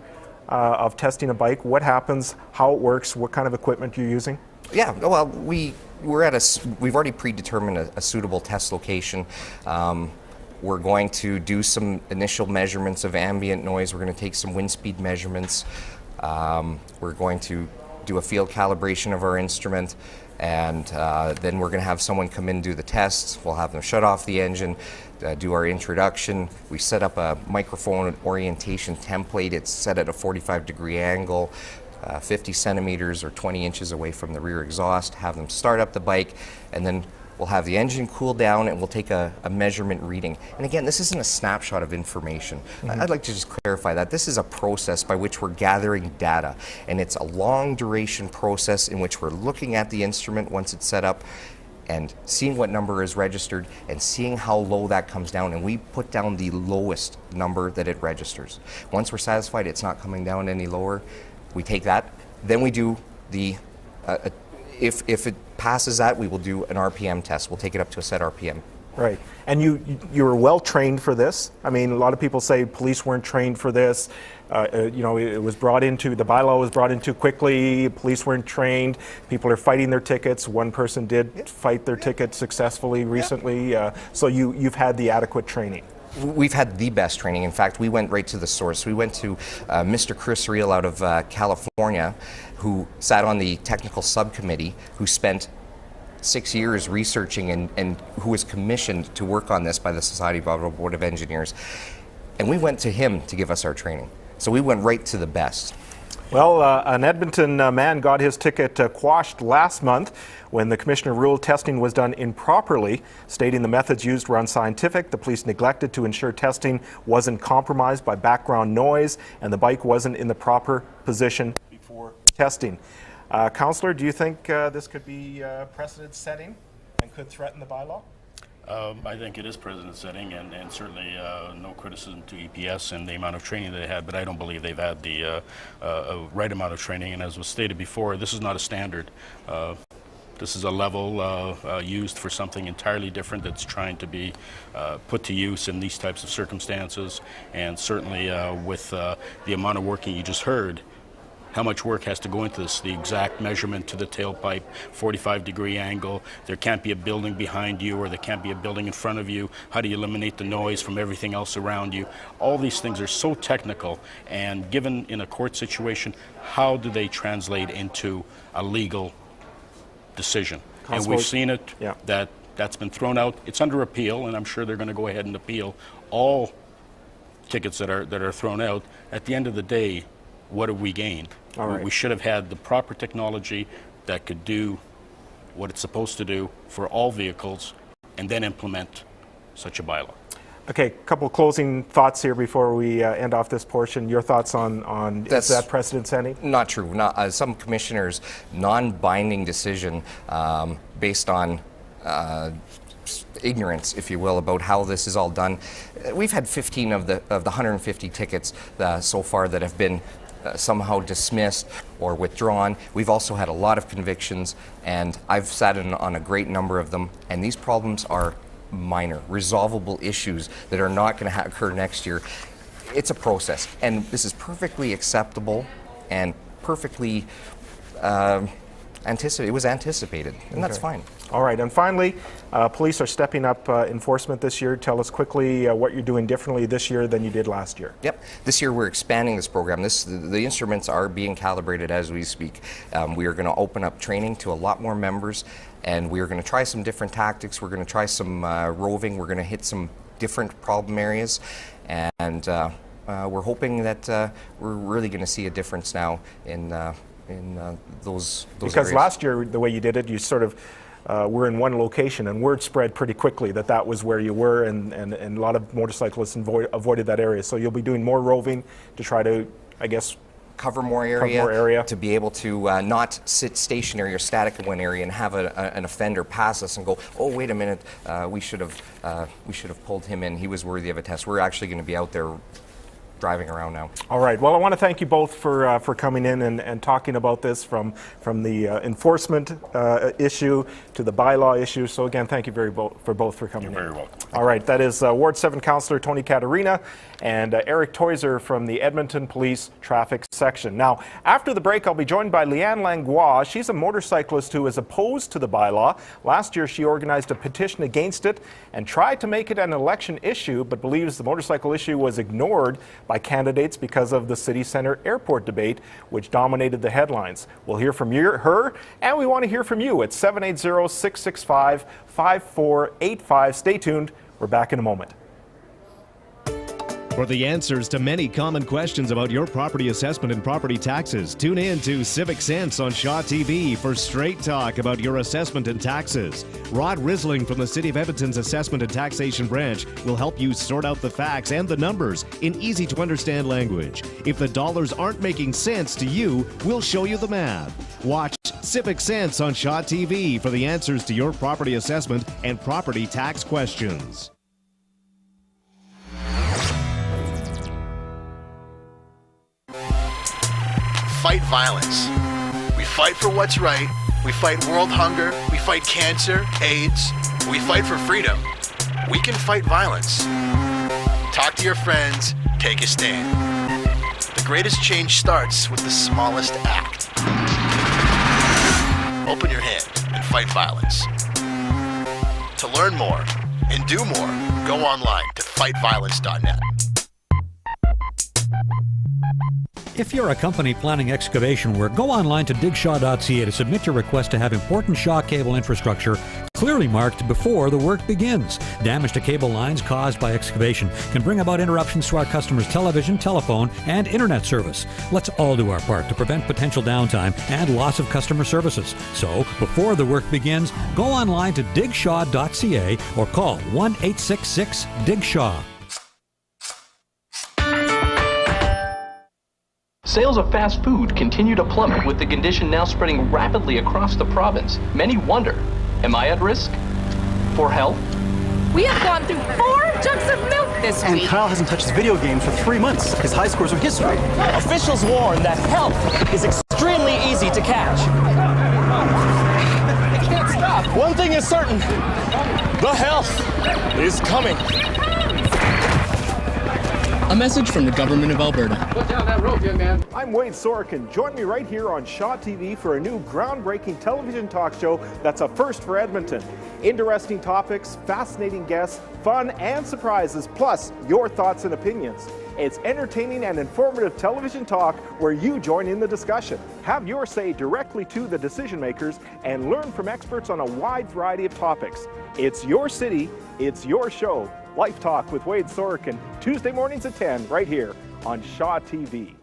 Speaker 2: of testing a bike? What happens, how it works, what kind of equipment you're using?
Speaker 4: Yeah, well, we've already predetermined a suitable test location. We're going to do some initial measurements of ambient noise. We're going to take some wind speed measurements. We're going to do a field calibration of our instrument. And then we're going to have someone come in and do the tests. We'll have them shut off the engine, do our introduction. We set up a microphone orientation template. It's set at a 45-degree angle, 50 centimeters or 20 inches away from the rear exhaust. Have them start up the bike, and then we'll have the engine cool down and we'll take a measurement reading. And again, this isn't a snapshot of information. I'd like to just clarify that. This is a process by which we're gathering data, and it's a long duration process in which we're looking at the instrument once it's set up and seeing what number is registered and seeing how low that comes down, and we put down the lowest number that it registers. Once we're satisfied it's not coming down any lower, we take that, then we do the if it passes that, we will do an RPM test. We'll take it up to a set RPM.
Speaker 2: Right. And you were well trained for this. I mean, a lot of people say police weren't trained for this. It was brought into, the bylaw was brought in too quickly. Police weren't trained. People are fighting their tickets. One person did fight their ticket successfully recently. So you've had the adequate training.
Speaker 4: We've had the best training. In fact, we went right to the source. We went to Mr. Chris Reel out of California, who sat on the technical subcommittee, who spent 6 years researching and who was commissioned to work on this by the Society of Ottawa Board of Engineers. And we went to him to give us our training. So we went right to the best.
Speaker 2: Well, an Edmonton man got his ticket quashed last month when the commissioner ruled testing was done improperly, stating the methods used were unscientific. The police neglected to ensure testing wasn't compromised by background noise, and the bike wasn't in the proper position before testing. Councillor, do you think this could be precedent setting and could threaten the bylaw?
Speaker 3: I think it is precedent setting, and certainly no criticism to EPS and the amount of training they had, but I don't believe they've had the right amount of training. And as was stated before, this is not a standard. This is a level used for something entirely different that's trying to be put to use in these types of circumstances. And certainly with the amount of working you just heard, how much work has to go into this, the exact measurement to the tailpipe, 45-degree angle, there can't be a building behind you or there can't be a building in front of you, how do you eliminate the noise from everything else around you? All these things are so technical, and given in a court situation, how do they translate into a legal decision? And we've seen it, that's been thrown out. It's under appeal, and I'm sure they're going to go ahead and appeal all tickets that are thrown out. At the end of the day, what have we gained?
Speaker 2: All right.
Speaker 3: We should have had the proper technology that could do what it's supposed to do for all vehicles and then implement such a bylaw.
Speaker 2: Okay, a couple of closing thoughts here before we end off this portion. Your thoughts on is that precedent setting?
Speaker 4: Not true. Not, some commissioners' non-binding decision based on ignorance, if you will, about how this is all done. We've had 15 of the 150 tickets so far that have been somehow dismissed or withdrawn. We've also had a lot of convictions, and I've sat in on a great number of them, and these problems are minor, resolvable issues that are not going to occur next year. It's a process, and this is perfectly acceptable and perfectly anticipated. It was anticipated, and that's fine.
Speaker 2: All right, and finally, police are stepping up enforcement this year. Tell us quickly what you're doing differently this year than you did last year.
Speaker 4: Yep, this year we're expanding this program. The instruments are being calibrated as we speak. We are going to open up training to a lot more members, and we are going to try some different tactics. We're going to try some roving. We're going to hit some different problem areas, and we're hoping that we're really going to see a difference now in those
Speaker 2: because
Speaker 4: areas.
Speaker 2: Last year, the way you did it, you sort of were in one location, and word spread pretty quickly that was where you were, and a lot of motorcyclists avoided that area. So you'll be doing more roving to try to, I guess,
Speaker 4: cover more area, to be able to not sit stationary or static in one area and have an offender pass us and go, oh, wait a minute, we should have pulled him in. He was worthy of a test. We're actually going to be out there driving around now. All
Speaker 2: right. Well, I want to thank you both for coming in and talking about this from the enforcement issue to the bylaw issue. So again, thank you for both for coming in.
Speaker 3: You're very welcome.
Speaker 2: All right. That is Ward 7 Councillor Tony Caterina and Eric Toiser from the Edmonton Police Traffic Section. Now, after the break, I'll be joined by Leanne Langlois. She's a motorcyclist who is opposed to the bylaw. Last year, she organized a petition against it and tried to make it an election issue, but believes the motorcycle issue was ignored by candidates because of the city centre airport debate, which dominated the headlines. We'll hear from her, and we want to hear from you at 780-665-5485. Stay tuned. We're back in a moment.
Speaker 14: For the answers to many common questions about your property assessment and property taxes, tune in to Civic Sense on Shaw TV for straight talk about your assessment and taxes. Rod Risling from the City of Edmonton's Assessment and Taxation Branch will help you sort out the facts and the numbers in easy-to-understand language. If the dollars aren't making sense to you, we'll show you the math. Watch Civic Sense on Shaw TV for the answers to your property assessment and property tax questions.
Speaker 15: Fight violence. We fight for what's right. We fight world hunger. We fight cancer, AIDS. We fight for freedom. We can fight violence. Talk to your friends. Take a stand. The greatest change starts with the smallest act. Open your hand and fight violence. To learn more and do more, Go online to fightviolence.net.
Speaker 16: If you're a company planning excavation work, go online to digshaw.ca to submit your request to have important Shaw cable infrastructure clearly marked before the work begins. Damage to cable lines caused by excavation can bring about interruptions to our customers' television, telephone, and internet service. Let's all do our part to prevent potential downtime and loss of customer services. So, before the work begins, go online to digshaw.ca or call 1-866-DIG-SHAW.
Speaker 17: Sales of fast food continue to plummet, with the condition now spreading rapidly across the province. Many wonder, am I at risk for health?
Speaker 18: We have gone through 4 jugs of milk this week.
Speaker 19: And Kyle hasn't touched his video game for 3 months. His high scores are history.
Speaker 20: Officials warn that health is extremely easy to catch.
Speaker 18: I can't stop.
Speaker 20: One thing is certain, the health is coming.
Speaker 21: A message from the government of Alberta.
Speaker 2: Put down that rope, young man. I'm Wade Sorochan. Join me right here on Shaw TV for a new groundbreaking television talk show that's a first for Edmonton. Interesting topics, fascinating guests, fun and surprises, plus your thoughts and opinions. It's entertaining and informative television talk where you join in the discussion. Have your say directly to the decision makers and learn from experts on a wide variety of topics. It's your city, it's your show. Life Talk with Wade Sorochan, Tuesday mornings at 10, right here on Shaw TV.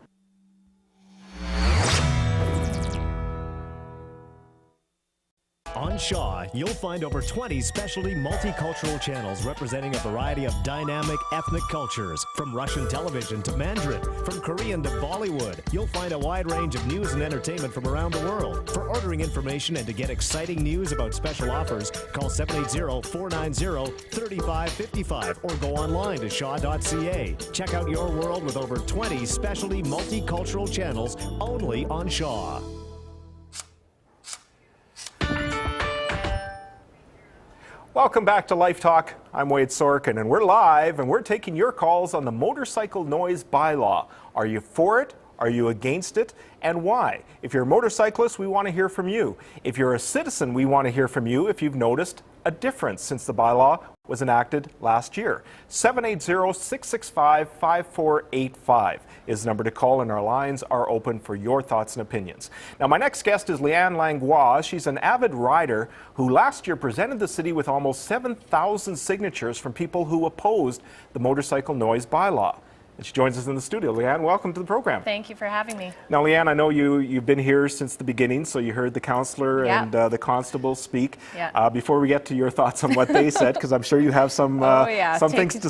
Speaker 14: On Shaw, you'll find over 20 specialty multicultural channels representing a variety of dynamic ethnic cultures. From Russian television to Mandarin, from Korean to Bollywood, you'll find a wide range of news and entertainment from around the world. For ordering information and to get exciting news about special offers, call 780-490-3555 or go online to shaw.ca. Check out your world with over 20 specialty multicultural channels only on Shaw.
Speaker 2: Welcome back to Life Talk. I'm Wade Sorochan, and we're live, and we're taking your calls on the motorcycle noise bylaw. Are you for it? Are you against it? And why? If you're a motorcyclist, we want to hear from you. If you're a citizen, we want to hear from you if you've noticed a difference since the bylaw was enacted last year. 780-665-5485 is the number to call, and our lines are open for your thoughts and opinions. Now, my next guest is Leanne Langlois. She's an avid rider who last year presented the city with almost 7,000 signatures from people who opposed the motorcycle noise bylaw. And she joins us in the studio. Leanne, welcome to the program.
Speaker 22: Thank you for having me.
Speaker 2: Now, Leanne, I know you've been here since the beginning, so you heard the councillor and the constable speak.
Speaker 22: Yeah.
Speaker 2: Before we get to your thoughts on what they said, because I'm sure you have some things to...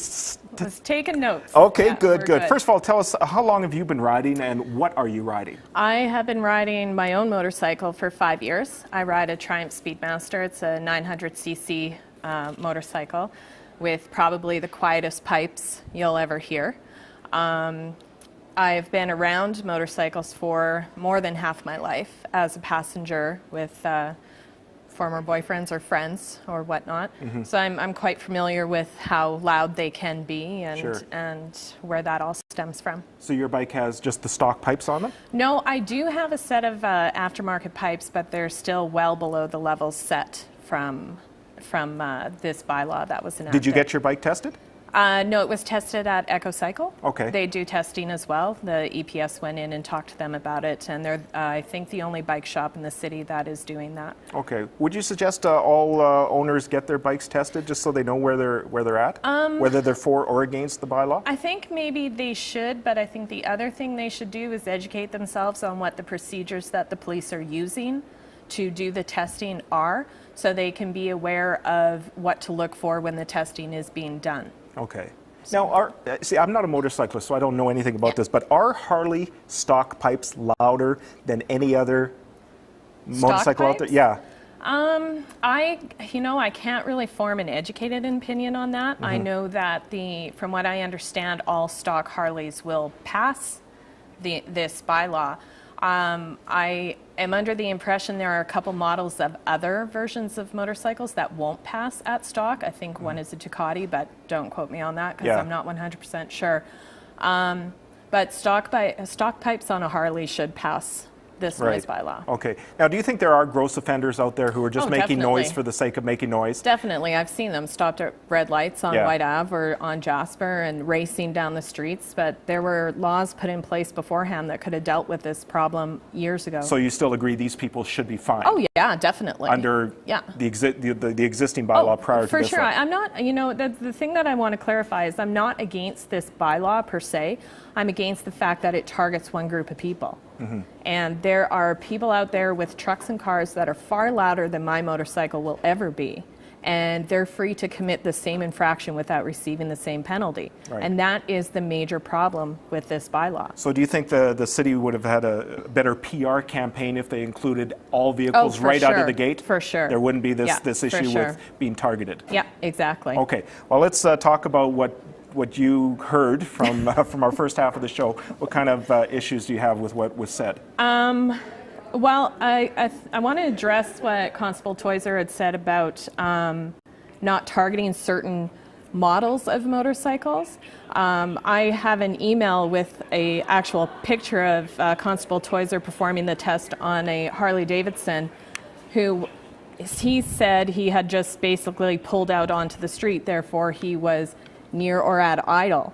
Speaker 22: Was taking notes.
Speaker 2: Okay,
Speaker 22: yeah,
Speaker 2: good. First of all, tell us, how long have you been riding and what are you riding?
Speaker 22: I have been riding my own motorcycle for 5 years. I ride a Triumph Speedmaster. It's a 900cc motorcycle with probably the quietest pipes you'll ever hear. I've been around motorcycles for more than half my life as a passenger with former boyfriends or friends or whatnot. Mm-hmm. So I'm quite familiar with how loud they can be and where that all stems from.
Speaker 2: So your bike has just the stock pipes on them?
Speaker 22: No, I do have a set of aftermarket pipes, but they're still well below the levels set from this bylaw that was enacted.
Speaker 2: Did you get your bike tested?
Speaker 22: No, it was tested at EcoCycle.
Speaker 2: Okay.
Speaker 22: They do testing as well. The EPS went in and talked to them about it, and they're, I think, the only bike shop in the city that is doing that.
Speaker 2: Okay. Would you suggest all owners get their bikes tested just so they know where they're at? Whether they're for or against the bylaw?
Speaker 22: I think maybe they should, but I think the other thing they should do is educate themselves on what the procedures that the police are using to do the testing are, so they can be aware of what to look for when the testing is being done.
Speaker 2: Okay. Now, see, I'm not a motorcyclist, so I don't know anything about this, but are Harley stock pipes louder than any other motorcycle out there? Yeah.
Speaker 22: I can't really form an educated opinion on that. Mm-hmm. I know that from what I understand, all stock Harleys will pass this bylaw. I am under the impression there are a couple models of other versions of motorcycles that won't pass at stock. I think one is a Ducati, but don't quote me on that because I'm not 100% sure. But stock pipes on a Harley should pass this noise bylaw.
Speaker 2: Okay. Now, do you think there are gross offenders out there who are just making
Speaker 22: definitely.
Speaker 2: noise for the sake of making noise?
Speaker 22: Definitely. I've seen them stopped at red lights on
Speaker 2: Yeah.
Speaker 22: White Ave or on Jasper and racing down the streets, but there were laws put in place beforehand that could have dealt with this problem years ago.
Speaker 2: So you still agree these people should be fined?
Speaker 22: Oh, yeah, definitely.
Speaker 2: Under the existing bylaw prior to
Speaker 22: for
Speaker 2: this
Speaker 22: sure.
Speaker 2: one?
Speaker 22: I'm not, the thing that I want to clarify is I'm not against this bylaw per se. I'm against the fact that it targets one group of people.
Speaker 2: Mm-hmm.
Speaker 22: And there are people out there with trucks and cars that are far louder than my motorcycle will ever be. And they're free to commit the same infraction without receiving the same penalty.
Speaker 2: Right.
Speaker 22: And that is the major problem with this bylaw.
Speaker 2: So do you think the city would have had a better PR campaign if they included all vehicles
Speaker 22: for
Speaker 2: right out of
Speaker 22: sure.
Speaker 2: the gate?
Speaker 22: For sure.
Speaker 2: There wouldn't be this
Speaker 22: Yeah, for
Speaker 2: issue
Speaker 22: sure.
Speaker 2: with being targeted.
Speaker 22: Yeah, exactly.
Speaker 2: Okay. Well, let's talk about what you heard from from our first half of the show. What kind of issues do you have with what was said?
Speaker 22: Well, I want to address what Constable Toiser had said about not targeting certain models of motorcycles. I have an email with a actual picture of Constable Toiser performing the test on a Harley Davidson, who he said he had just basically pulled out onto the street, therefore he was near or at idle,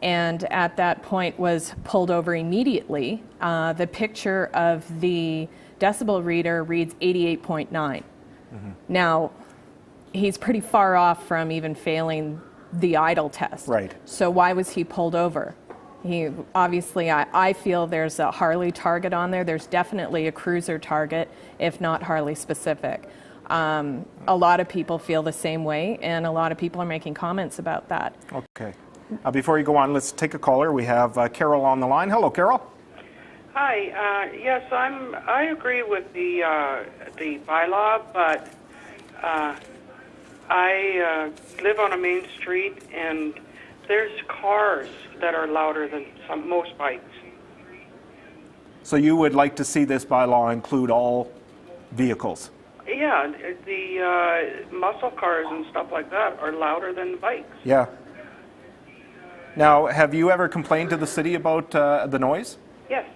Speaker 22: and at that point was pulled over immediately. The picture of the decibel reader reads 88.9.
Speaker 2: Mm-hmm.
Speaker 22: Now, he's pretty far off from even failing the idle test.
Speaker 2: Right.
Speaker 22: So why was he pulled over? He obviously, I feel there's a Harley target on there. There's definitely a cruiser target, if not Harley specific. A lot of people feel the same way, and a lot of people are making comments about that.
Speaker 2: Okay. Before you go on, let's take a caller. We have Carol on the line. Hello, Carol.
Speaker 1: Hi. Yes, I agree with the bylaw, but I live on a main street, and there's cars that are louder than most bikes.
Speaker 2: So you would like to see this bylaw include all vehicles?
Speaker 1: Yeah, the muscle cars and stuff like that are louder than bikes.
Speaker 2: Yeah. Now, have you ever complained to the city about the noise?
Speaker 1: Yes,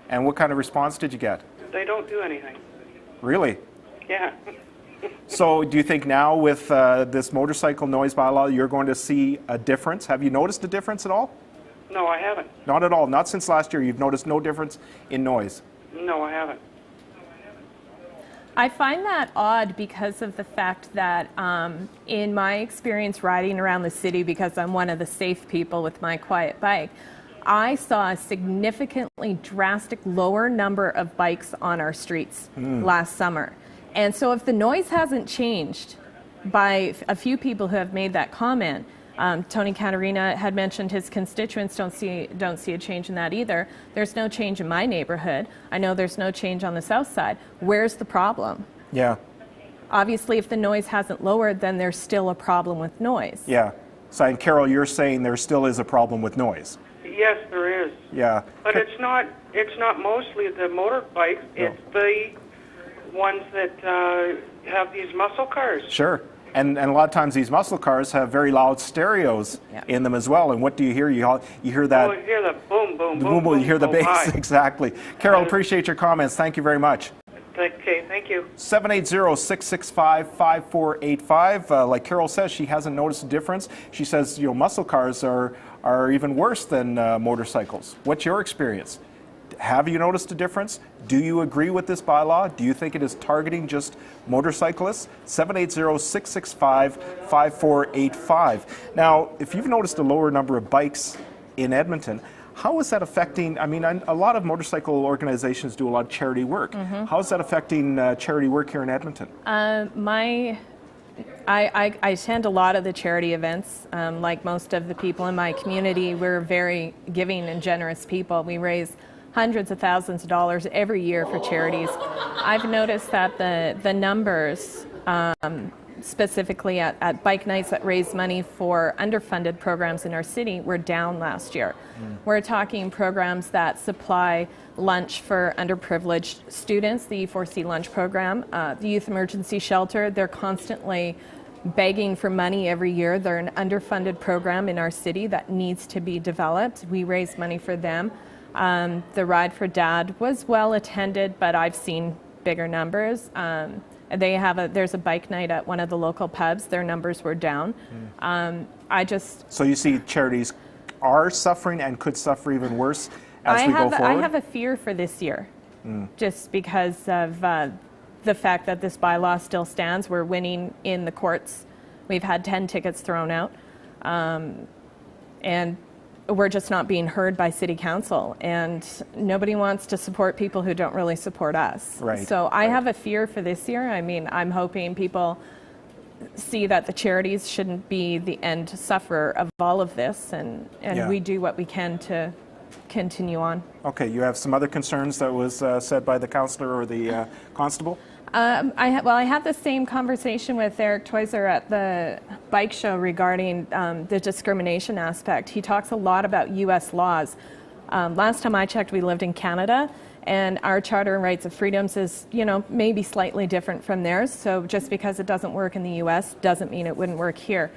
Speaker 2: And what kind of response did you get?
Speaker 1: they don't do anything.
Speaker 2: Really?
Speaker 1: Yeah.
Speaker 2: So do you think now with this motorcycle noise bylaw, you're going to see a difference? Have you noticed a difference at all?
Speaker 1: No, I haven't.
Speaker 2: Not at all. Not since last year. You've noticed no difference in noise.
Speaker 1: No, I haven't.
Speaker 22: I find that odd because of the fact that in my experience riding around the city, because I'm one of the safe people with my quiet bike, I saw a significantly drastic lower number of bikes on our streets last summer. And so if the noise hasn't changed by a few people who have made that comment, Tony Caterina had mentioned his constituents don't see a change in that either. There's no change in my neighborhood. I know there's no change on the south side. Where's the problem?
Speaker 2: Yeah.
Speaker 1: Obviously, if the noise hasn't lowered, then there's still a problem with noise.
Speaker 2: Yeah. So, and Carol, you're saying there still is a problem with noise.
Speaker 1: Yes, there is.
Speaker 2: Yeah.
Speaker 1: But it's not mostly the motorbikes.
Speaker 2: No.
Speaker 1: It's the ones that have these muscle cars.
Speaker 2: Sure. And a lot of times these muscle cars have very loud stereos in them as well. And what do you hear? You hear that.
Speaker 1: Oh, you hear the boom, boom,
Speaker 2: the
Speaker 1: boom,
Speaker 2: boom, you hear the
Speaker 1: boom,
Speaker 2: bass.
Speaker 1: hi.
Speaker 2: Exactly. Carol, appreciate your comments. Thank you very much.
Speaker 1: Okay, thank you.
Speaker 2: 780-665-5485. Like Carol says, she hasn't noticed a difference. She says, muscle cars are even worse than motorcycles. What's your experience? Have you noticed a difference? Do you agree with this bylaw? Do you think it is targeting just motorcyclists? 780-665-5485. Now, if you've noticed a lower number of bikes in Edmonton, how is that affecting, a lot of motorcycle organizations do a lot of charity work.
Speaker 22: Mm-hmm.
Speaker 2: How is that affecting charity work here in Edmonton?
Speaker 1: I attend a lot of the charity events. Like most of the people in my community, we're very giving and generous people. We raise hundreds of thousands of dollars every year for charities. I've noticed that the numbers, specifically at bike nights that raise money for underfunded programs in our city, were down last year. We're talking programs that supply lunch for underprivileged students, the E4C lunch program, the Youth Emergency Shelter. They're constantly begging for money every year. They're an underfunded program in our city that needs to be developed. We raise money for them. The Ride for Dad was well attended, but I've seen bigger numbers. There's a bike night at one of the local pubs. Their numbers were down.
Speaker 2: So you see charities are suffering and could suffer even worse as we go forward?
Speaker 1: I have a fear for this year, just because of the fact that this bylaw still stands. We're winning in the courts. We've had 10 tickets thrown out, and we're just not being heard by City Council, and nobody wants to support people who don't really support us.
Speaker 2: Right.
Speaker 1: So I have a fear for this year. I mean, I'm hoping people see that the charities shouldn't be the end sufferer of all of this, and we do what we can to continue on.
Speaker 2: Okay, you have some other concerns that was said by the councillor or the constable?
Speaker 1: I had the same conversation with Eric Toiser at the bike show regarding the discrimination aspect. He talks a lot about U.S. laws. Last time I checked, we lived in Canada, and our Charter of Rights of Freedoms is, maybe slightly different from theirs. So just because it doesn't work in the U.S. doesn't mean it wouldn't work here.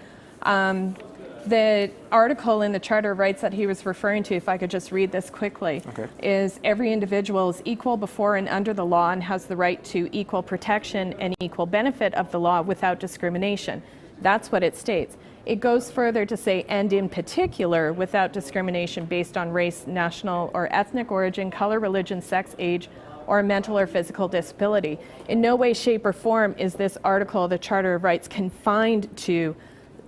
Speaker 1: The article in the Charter of Rights that he was referring to, if I could just read this quickly, is every individual is equal before and under the law and has the right to equal protection and equal benefit of the law without discrimination. That's what it states. It goes further to say, and in particular, without discrimination based on race, national or ethnic origin, color, religion, sex, age, or mental or physical disability. In no way, shape, or form is this article, the Charter of Rights, confined to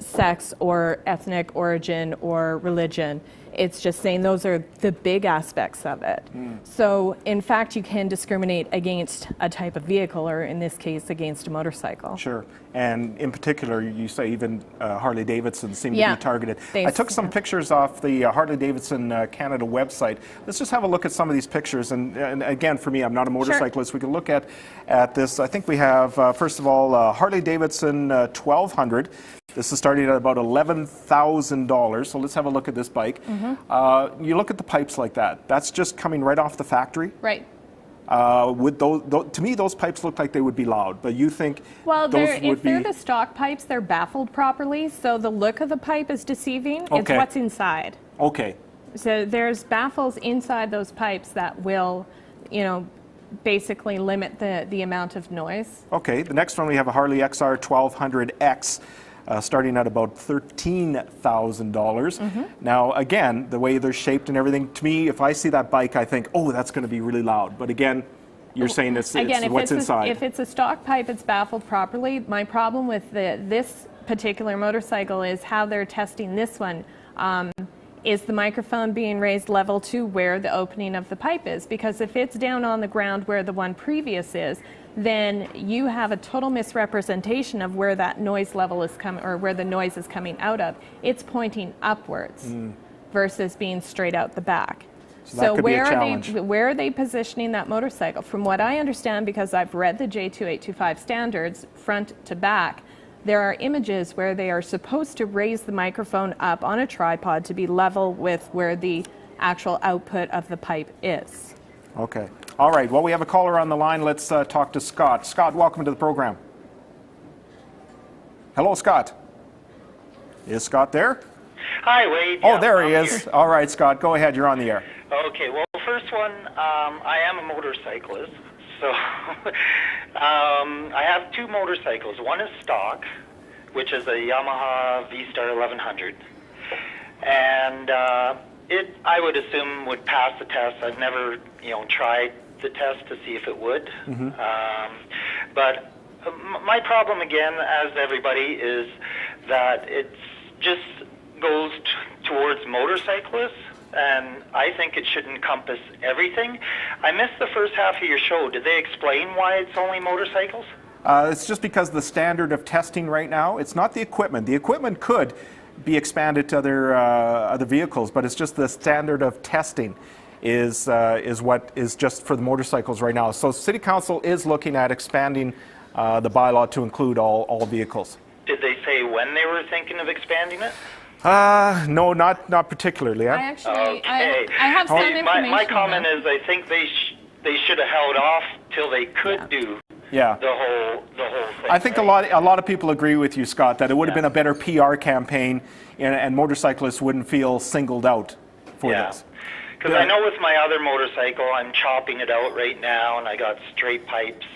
Speaker 1: sex or ethnic origin or religion. It's just saying those are the big aspects of it. So in fact, you can discriminate against a type of vehicle, or in this case, against a motorcycle.
Speaker 2: Sure. And in particular, you say even Harley-Davidson seem to be targeted. I took some pictures off the Harley-Davidson Canada website. Let's just have a look at some of these pictures. And again, for me, I'm not a motorcyclist. We can look at this. I think we have, first of all, Harley-Davidson 1200. This is starting at about $11,000. So let's have a look at this bike. You look at the pipes like that. That's just coming right off the factory.
Speaker 1: Right.
Speaker 2: Would those, to me, those pipes look like they would be loud, but you think
Speaker 1: if they're the stock pipes, they're baffled properly, so the look of the pipe is deceiving. It's what's inside.
Speaker 2: Okay.
Speaker 1: So there's baffles inside those pipes that will, basically limit the amount of noise.
Speaker 2: Okay. The next one, we have a Harley XR 1200X. Starting at about $13,000. Now, again, the way they're shaped and everything, to me, if I see that bike, I think, oh, that's going to be really loud. But again, you're saying it's what's inside.
Speaker 1: If it's a stock pipe, it's baffled properly. My problem with this particular motorcycle is how they're testing this one. Is the microphone being raised level to where the opening of the pipe is? Because if it's down on the ground where the one previous is, then you have a total misrepresentation of where that noise level is coming, or where the noise is coming out of. It's pointing upwards versus being straight out the back.
Speaker 2: So
Speaker 1: where are they positioning that motorcycle? From what I understand, because I've read the J2825 standards front to back, there are images where they are supposed to raise the microphone up on a tripod to be level with where the actual output of the pipe is.
Speaker 2: Okay. All right. Well, we have a caller on the line. Let's talk to Scott. Scott, welcome to the program. Hello, Scott. Is Scott there?
Speaker 5: Hi, Wade.
Speaker 2: Oh, there he is. All right, Scott. Go ahead. You're on the air.
Speaker 5: Okay. Well, first one, I am a motorcyclist. So I have two motorcycles. One is stock, which is a Yamaha V-Star 1100. And I would assume would pass the test. I've never, tried the test to see if it would. But my problem, again, as everybody, is that it just goes towards motorcyclists, and I think it should encompass everything. I missed the first half of your show. Did they explain why it's only motorcycles?
Speaker 2: It's just because the standard of testing right now, it's not the equipment. The equipment could be expanded to other vehicles, but it's just the standard of testing is what is just for the motorcycles right now. So City Council is looking at expanding the bylaw to include all vehicles.
Speaker 5: Did they say when they were thinking of expanding it?
Speaker 2: No, not particularly.
Speaker 1: I have some information.
Speaker 5: My comment is I think they should have held off till they could do the whole thing.
Speaker 2: I think a lot of people agree with you, Scott, that it would have been a better PR campaign, and motorcyclists wouldn't feel singled out for this.
Speaker 5: Because I know with my other motorcycle, I'm chopping it out right now, and I got straight pipes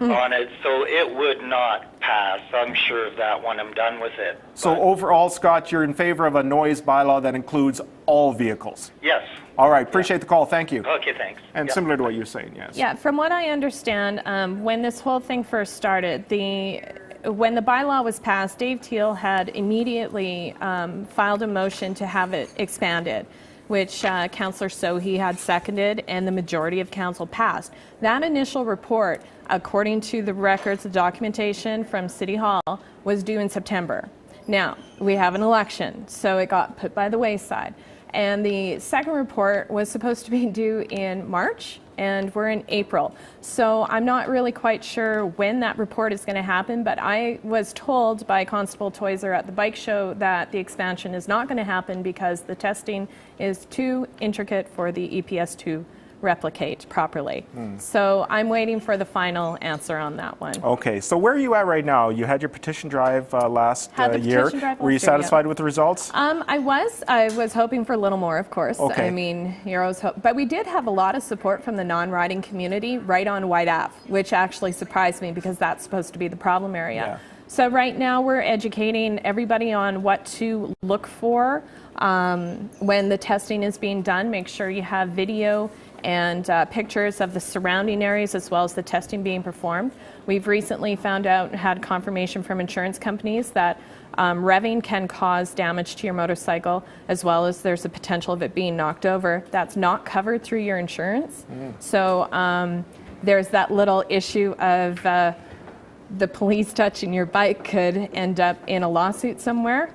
Speaker 5: on it, so it would not pass. I'm sure of that when I'm done with it.
Speaker 2: So overall, Scott, you're in favor of a noise bylaw that includes all vehicles?
Speaker 5: Yes.
Speaker 2: All right, appreciate the call. Thank you.
Speaker 5: Okay, thanks.
Speaker 2: And similar to what you're saying, yes.
Speaker 1: Yeah, from what I understand, when this whole thing first started, when the bylaw was passed, Dave Teal had immediately filed a motion to have it expanded, which Councillor Sohi had seconded, and the majority of council passed. That initial report, according to the records, the documentation from City Hall, was due in September. Now, we have an election, so it got put by the wayside. And the second report was supposed to be due in March, and we're in April. So I'm not really quite sure when that report is going to happen, but I was told by Constable Toiser at the bike show that the expansion is not going to happen because the testing is too intricate for the EPS to replicate properly. So I'm waiting for the final answer on that one.
Speaker 2: Okay, so where are you at right now? You had your petition drive last year. Were you satisfied with the results?
Speaker 1: I was hoping for a little more, of course.
Speaker 2: Okay.
Speaker 1: I mean, you're always but we did have a lot of support from the non-riding community right on White Ave, which actually surprised me because that's supposed to be the problem area.
Speaker 2: Yeah.
Speaker 1: So right now we're educating everybody on what to look for when the testing is being done. Make sure you have video and pictures of the surrounding areas as well as the testing being performed. We've recently found out and had confirmation from insurance companies that revving can cause damage to your motorcycle, as well as there's a potential of it being knocked over. That's not covered through your insurance. So there's that little issue of the police touching your bike could end up in a lawsuit somewhere.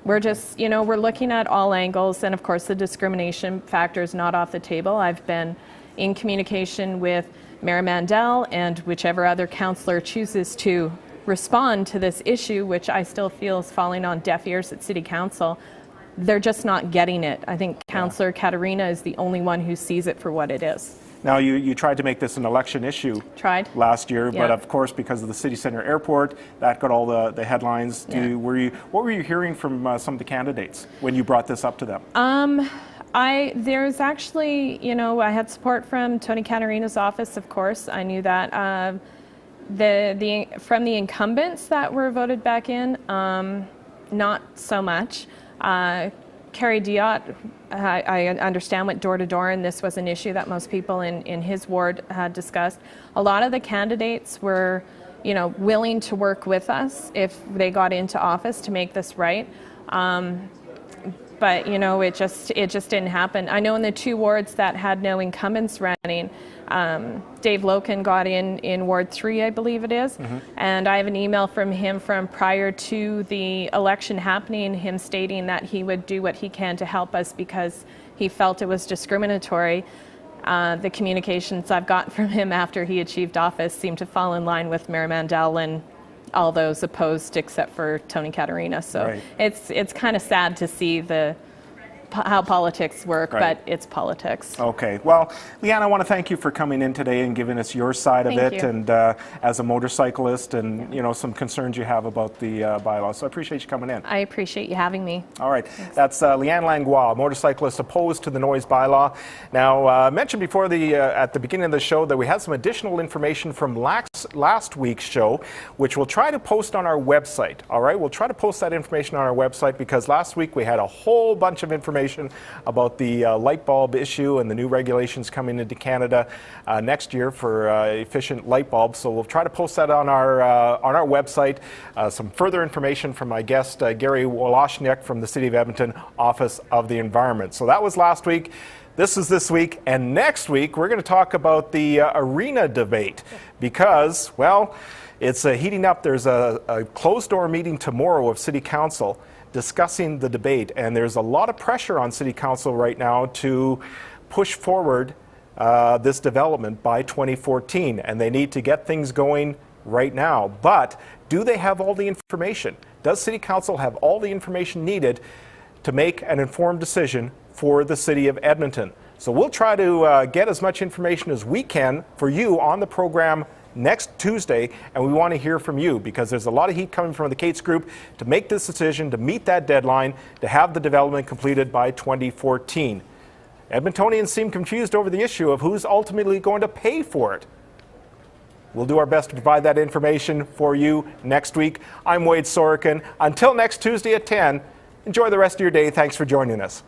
Speaker 1: We're just, we're looking at all angles, and of course the discrimination factor is not off the table. I've been in communication with Mayor Mandel and whichever other councillor chooses to respond to this issue, which I still feel is falling on deaf ears at City Council. They're just not getting it. I think Councillor Katarina is the only one who sees it for what it is.
Speaker 2: Now, you tried to make this an election issue last year, but of course, because of the city center airport, that got all the headlines. What were you hearing from some of the candidates when you brought this up to them?
Speaker 1: There's actually, I had support from Tony Katarina's office, of course. I knew that. From the incumbents that were voted back in, not so much. Kerry Diot, I understand, went door to door, and this was an issue that most people in his ward had discussed. A lot of the candidates were, willing to work with us if they got into office to make this right. But it just didn't happen. I know in the two wards that had no incumbents running, Dave Loken got in Ward 3, I believe it is, and I have an email from him from prior to the election happening, him stating that he would do what he can to help us because he felt it was discriminatory. The communications I've gotten from him after he achieved office seem to fall in line with Mayor Mandel and all those opposed except for Tony Katarina. So it's kind of sad to see how politics work, but it's politics.
Speaker 2: Okay. Well, Leanne, I want to thank you for coming in today and giving us your side of it, and as a motorcyclist, and some concerns you have about the bylaw. So I appreciate you coming in.
Speaker 1: I appreciate you having me.
Speaker 2: All right. Thanks. That's Leanne Langlois, motorcyclist opposed to the noise bylaw. Now, I mentioned before at the beginning of the show that we had some additional information from last week's show, which we'll try to post on our website. All right. We'll try to post that information on our website because last week we had a whole bunch of information about the light bulb issue and the new regulations coming into Canada next year for efficient light bulbs. So we'll try to post that on our website. Some further information from my guest Gary Woloshnik from the City of Edmonton Office of the Environment. So that was last week. This is this week, and next week we're going to talk about the arena debate because, well, it's heating up. There's a closed-door meeting tomorrow of City Council discussing the debate, and there's a lot of pressure on City Council right now to push forward this development by 2014, and they need to get things going right now. But do they have all the information? Does City Council have all the information needed to make an informed decision for the City of Edmonton? So we'll try to get as much information as we can for you on the program next Tuesday, and we want to hear from you because there's a lot of heat coming from the Cates Group to make this decision, to meet that deadline, to have the development completed by 2014. Edmontonians seem confused over the issue of who's ultimately going to pay for it. We'll do our best to provide that information for you next week. I'm Wade Sorochan. Until next Tuesday at 10, enjoy the rest of your day. Thanks for joining us.